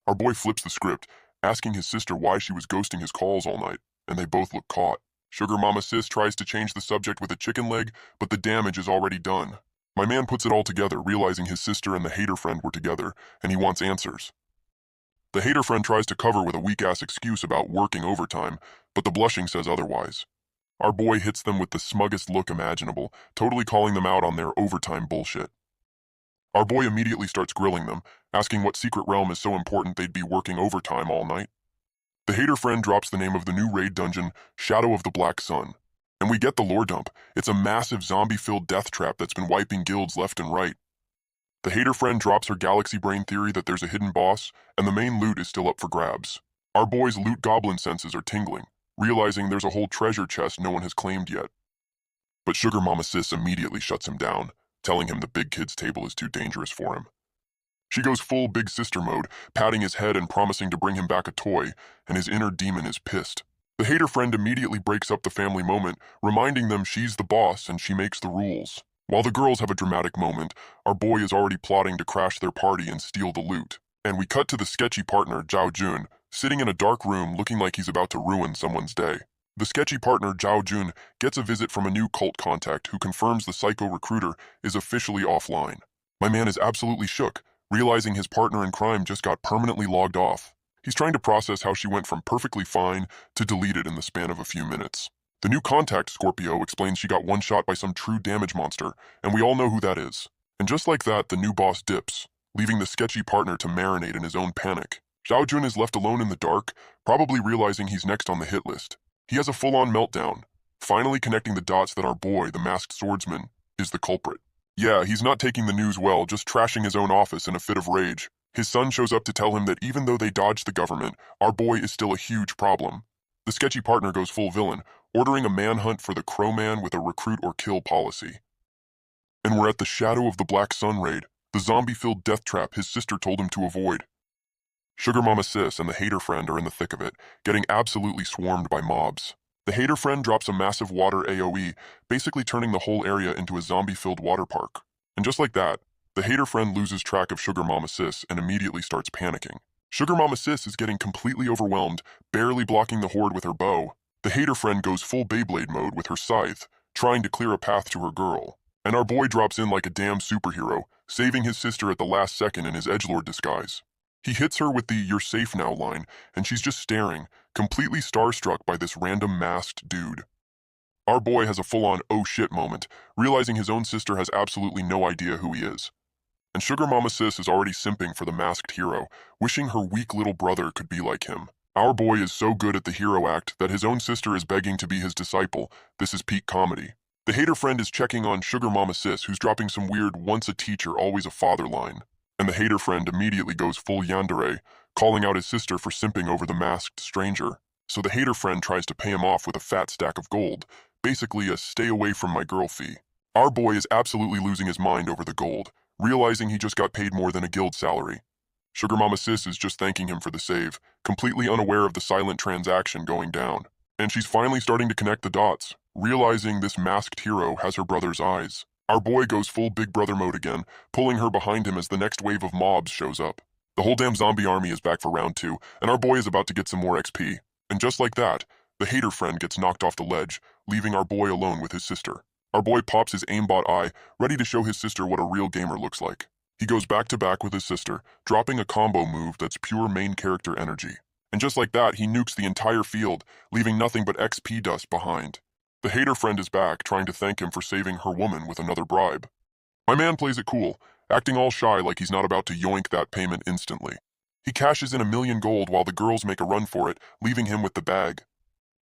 Our boy flips the script, asking his sister why she was ghosting his calls all night, and they both look caught. Sugar Mama Sis tries to change the subject with a chicken leg, but the damage is already done. My man puts it all together, realizing his sister and the hater friend were together, and he wants answers. The hater friend tries to cover with a weak-ass excuse about working overtime, but the blushing says otherwise. Our boy hits them with the smuggest look imaginable, totally calling them out on their overtime bullshit. Our boy immediately starts grilling them, asking what secret realm is so important they'd be working overtime all night. The hater friend drops the name of the new raid dungeon, Shadow of the Black Sun. And we get the lore dump. It's a massive zombie-filled death trap that's been wiping guilds left and right. The hater friend drops her galaxy brain theory that there's a hidden boss, and the main loot is still up for grabs. Our boy's loot goblin senses are tingling, realizing there's a whole treasure chest no one has claimed yet. But Sugar Mama Sis immediately shuts him down, telling him the big kid's table is too dangerous for him. She goes full big sister mode, patting his head and promising to bring him back a toy, and his inner demon is pissed. The hater friend immediately breaks up the family moment, reminding them she's the boss and she makes the rules. While the girls have a dramatic moment, our boy is already plotting to crash their party and steal the loot. And we cut to the sketchy partner, Zhao Jun, sitting in a dark room looking like he's about to ruin someone's day. The sketchy partner, Zhao Jun, gets a visit from a new cult contact who confirms the psycho recruiter is officially offline. My man is absolutely shook, realizing his partner in crime just got permanently logged off. He's trying to process how she went from perfectly fine to deleted in the span of a few minutes. The new contact, Scorpio, explains she got one-shot by some true damage monster, and we all know who that is. And just like that, the new boss dips, leaving the sketchy partner to marinate in his own panic. Zhao Jun is left alone in the dark, probably realizing he's next on the hit list. He has a full-on meltdown, finally connecting the dots that our boy, the masked swordsman, is the culprit. Yeah, he's not taking the news well, just trashing his own office in a fit of rage. His son shows up to tell him that even though they dodged the government, our boy is still a huge problem. The sketchy partner goes full villain, ordering a manhunt for the Crow Man with a recruit or kill policy. And we're at the Shadow of the Black Sun raid, the zombie-filled death trap his sister told him to avoid. Sugar Mama Sis and the hater friend are in the thick of it, getting absolutely swarmed by mobs. The hater friend drops a massive water AoE, basically turning the whole area into a zombie-filled water park. And just like that, the hater friend loses track of Sugar Mama Sis and immediately starts panicking. Sugar Mama Sis is getting completely overwhelmed, barely blocking the horde with her bow. The hater friend goes full Beyblade mode with her scythe, trying to clear a path to her girl. And our boy drops in like a damn superhero, saving his sister at the last second in his edgelord disguise. He hits her with the "you're safe now" line, and she's just staring, completely starstruck by this random masked dude. Our boy has a full-on oh shit moment, realizing his own sister has absolutely no idea who he is. And Sugar Mama Sis is already simping for the masked hero, wishing her weak little brother could be like him. Our boy is so good at the hero act that his own sister is begging to be his disciple. This is peak comedy. The hater friend is checking on Sugar Mama Sis, who's dropping some weird once a teacher, always a father line. And the hater friend immediately goes full yandere, calling out his sister for simping over the masked stranger. So the hater friend tries to pay him off with a fat stack of gold, basically a stay away from my girl fee. Our boy is absolutely losing his mind over the gold, realizing he just got paid more than a guild salary. Sugar Mama Sis is just thanking him for the save, completely unaware of the silent transaction going down. And she's finally starting to connect the dots, realizing this masked hero has her brother's eyes. Our boy goes full big brother mode again, pulling her behind him as the next wave of mobs shows up. The whole damn zombie army is back for round 2, and our boy is about to get some more XP. And just like that, the hater friend gets knocked off the ledge, leaving our boy alone with his sister. Our boy pops his aimbot eye, ready to show his sister what a real gamer looks like. He goes back to back with his sister, dropping a combo move that's pure main character energy. And just like that, he nukes the entire field, leaving nothing but XP dust behind. The hater friend is back, trying to thank him for saving her woman with another bribe. My man plays it cool, acting all shy like he's not about to yoink that payment instantly. He cashes in 1,000,000 gold while the girls make a run for it, leaving him with the bag.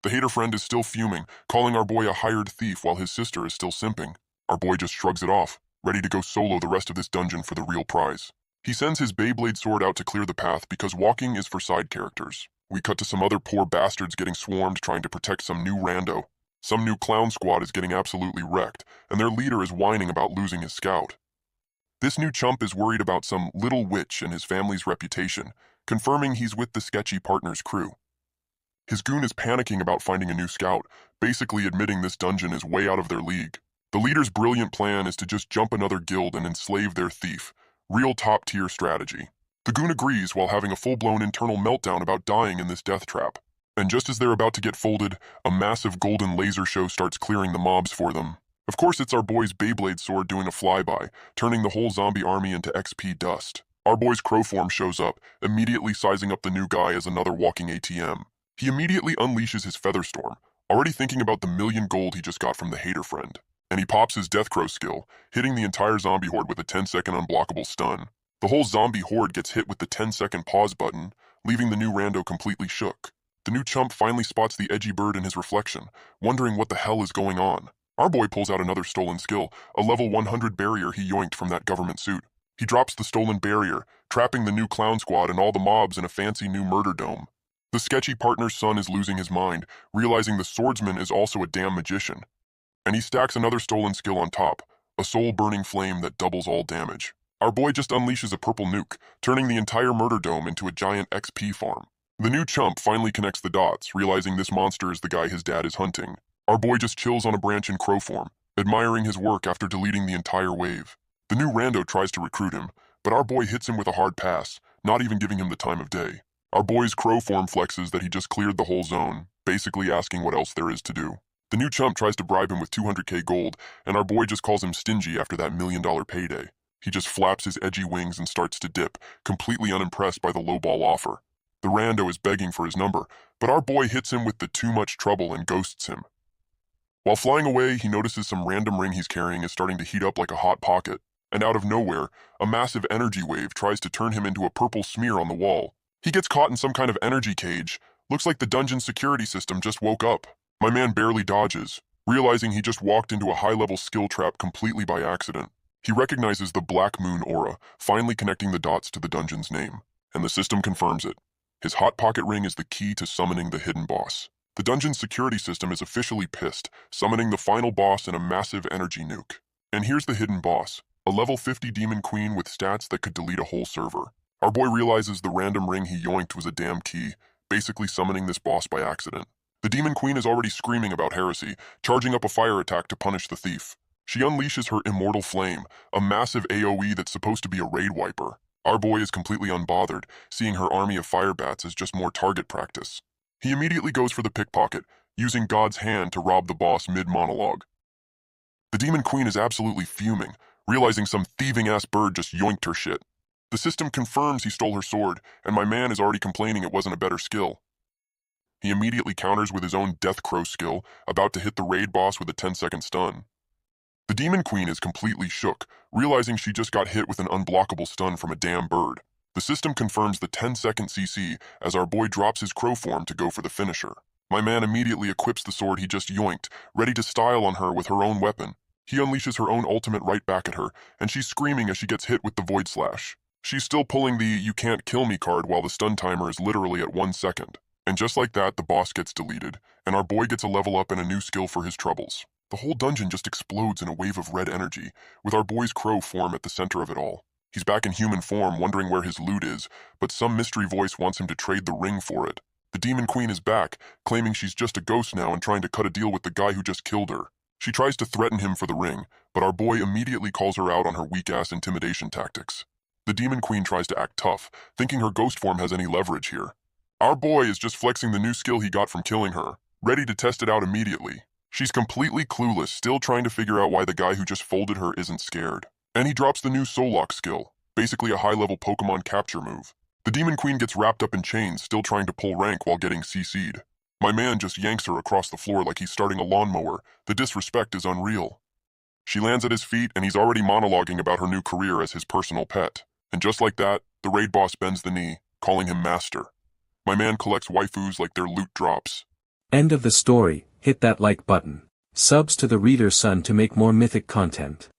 The hater friend is still fuming, calling our boy a hired thief while his sister is still simping. Our boy just shrugs it off, ready to go solo the rest of this dungeon for the real prize. He sends his Beyblade sword out to clear the path because walking is for side characters. We cut to some other poor bastards getting swarmed trying to protect some new rando. Some new clown squad is getting absolutely wrecked, and their leader is whining about losing his scout. This new chump is worried about some little witch and his family's reputation, confirming he's with the sketchy partner's crew. His goon is panicking about finding a new scout, basically admitting this dungeon is way out of their league. The leader's brilliant plan is to just jump another guild and enslave their thief. Real top-tier strategy. The goon agrees while having a full-blown internal meltdown about dying in this death trap. And just as they're about to get folded, a massive golden laser show starts clearing the mobs for them. Of course, it's our boy's Beyblade sword doing a flyby, turning the whole zombie army into XP dust. Our boy's crow form shows up, immediately sizing up the new guy as another walking ATM. He immediately unleashes his feather storm, already thinking about the million gold he just got from the hater friend. And he pops his death crow skill, hitting the entire zombie horde with a 10-second unblockable stun. The whole zombie horde gets hit with the 10-second pause button, leaving the new rando completely shook. The new chump finally spots the edgy bird in his reflection, wondering what the hell is going on. Our boy pulls out another stolen skill, a level 100 barrier he yoinked from that government suit. He drops the stolen barrier, trapping the new clown squad and all the mobs in a fancy new murder dome. The sketchy partner's son is losing his mind, realizing the swordsman is also a damn magician. And he stacks another stolen skill on top, a soul-burning flame that doubles all damage. Our boy just unleashes a purple nuke, turning the entire murder dome into a giant XP farm. The new chump finally connects the dots, realizing this monster is the guy his dad is hunting. Our boy just chills on a branch in crow form, admiring his work after deleting the entire wave. The new rando tries to recruit him, but our boy hits him with a hard pass, not even giving him the time of day. Our boy's crow form flexes that he just cleared the whole zone, basically asking what else there is to do. The new chump tries to bribe him with 200k gold, and our boy just calls him stingy after that $1 million payday. He just flaps his edgy wings and starts to dip, completely unimpressed by the lowball offer. The rando is begging for his number, but our boy hits him with the too much trouble and ghosts him. While flying away, he notices some random ring he's carrying is starting to heat up like a hot pocket, and out of nowhere, a massive energy wave tries to turn him into a purple smear on the wall. He gets caught in some kind of energy cage. Looks like the dungeon security system just woke up. My man barely dodges, realizing he just walked into a high-level skill trap completely by accident. He recognizes the Black Moon aura, finally connecting the dots to the dungeon's name, and the system confirms it. His Hot Pocket ring is the key to summoning the hidden boss. The dungeon's security system is officially pissed, summoning the final boss in a massive energy nuke. And here's the hidden boss, a level 50 demon queen with stats that could delete a whole server. Our boy realizes the random ring he yoinked was a damn key, basically summoning this boss by accident. The demon queen is already screaming about heresy, charging up a fire attack to punish the thief. She unleashes her immortal flame, a massive AoE that's supposed to be a raid wiper. Our boy is completely unbothered, seeing her army of fire bats as just more target practice. He immediately goes for the pickpocket, using God's hand to rob the boss mid-monologue. The demon queen is absolutely fuming, realizing some thieving-ass bird just yoinked her shit. The system confirms he stole her sword, and my man is already complaining it wasn't a better skill. He immediately counters with his own Death Crow skill, about to hit the raid boss with a 10-second stun. The demon queen is completely shook, realizing she just got hit with an unblockable stun from a damn bird. The system confirms the 10-second CC as our boy drops his crow form to go for the finisher. My man immediately equips the sword he just yoinked, ready to style on her with her own weapon. He unleashes her own ultimate right back at her, and she's screaming as she gets hit with the Void Slash. She's still pulling the "you can't kill me" card while the stun timer is literally at 1 second. And just like that, the boss gets deleted, and our boy gets a level up and a new skill for his troubles. The whole dungeon just explodes in a wave of red energy, with our boy's crow form at the center of it all. He's back in human form, wondering where his loot is, but some mystery voice wants him to trade the ring for it. The demon queen is back, claiming she's just a ghost now and trying to cut a deal with the guy who just killed her. She tries to threaten him for the ring, but our boy immediately calls her out on her weak-ass intimidation tactics. The demon queen tries to act tough, thinking her ghost form has any leverage here. Our boy is just flexing the new skill he got from killing her, ready to test it out immediately. She's completely clueless, still trying to figure out why the guy who just folded her isn't scared. And he drops the new Soul Lock skill, basically a high-level Pokemon capture move. The demon queen gets wrapped up in chains, still trying to pull rank while getting CC'd. My man just yanks her across the floor like he's starting a lawnmower. The disrespect is unreal. She lands at his feet, and he's already monologuing about her new career as his personal pet. And just like that, the raid boss bends the knee, calling him master. My man collects waifus like their loot drops. End of the story. Hit that like button. Subs to the Reader Son to make more mythic content.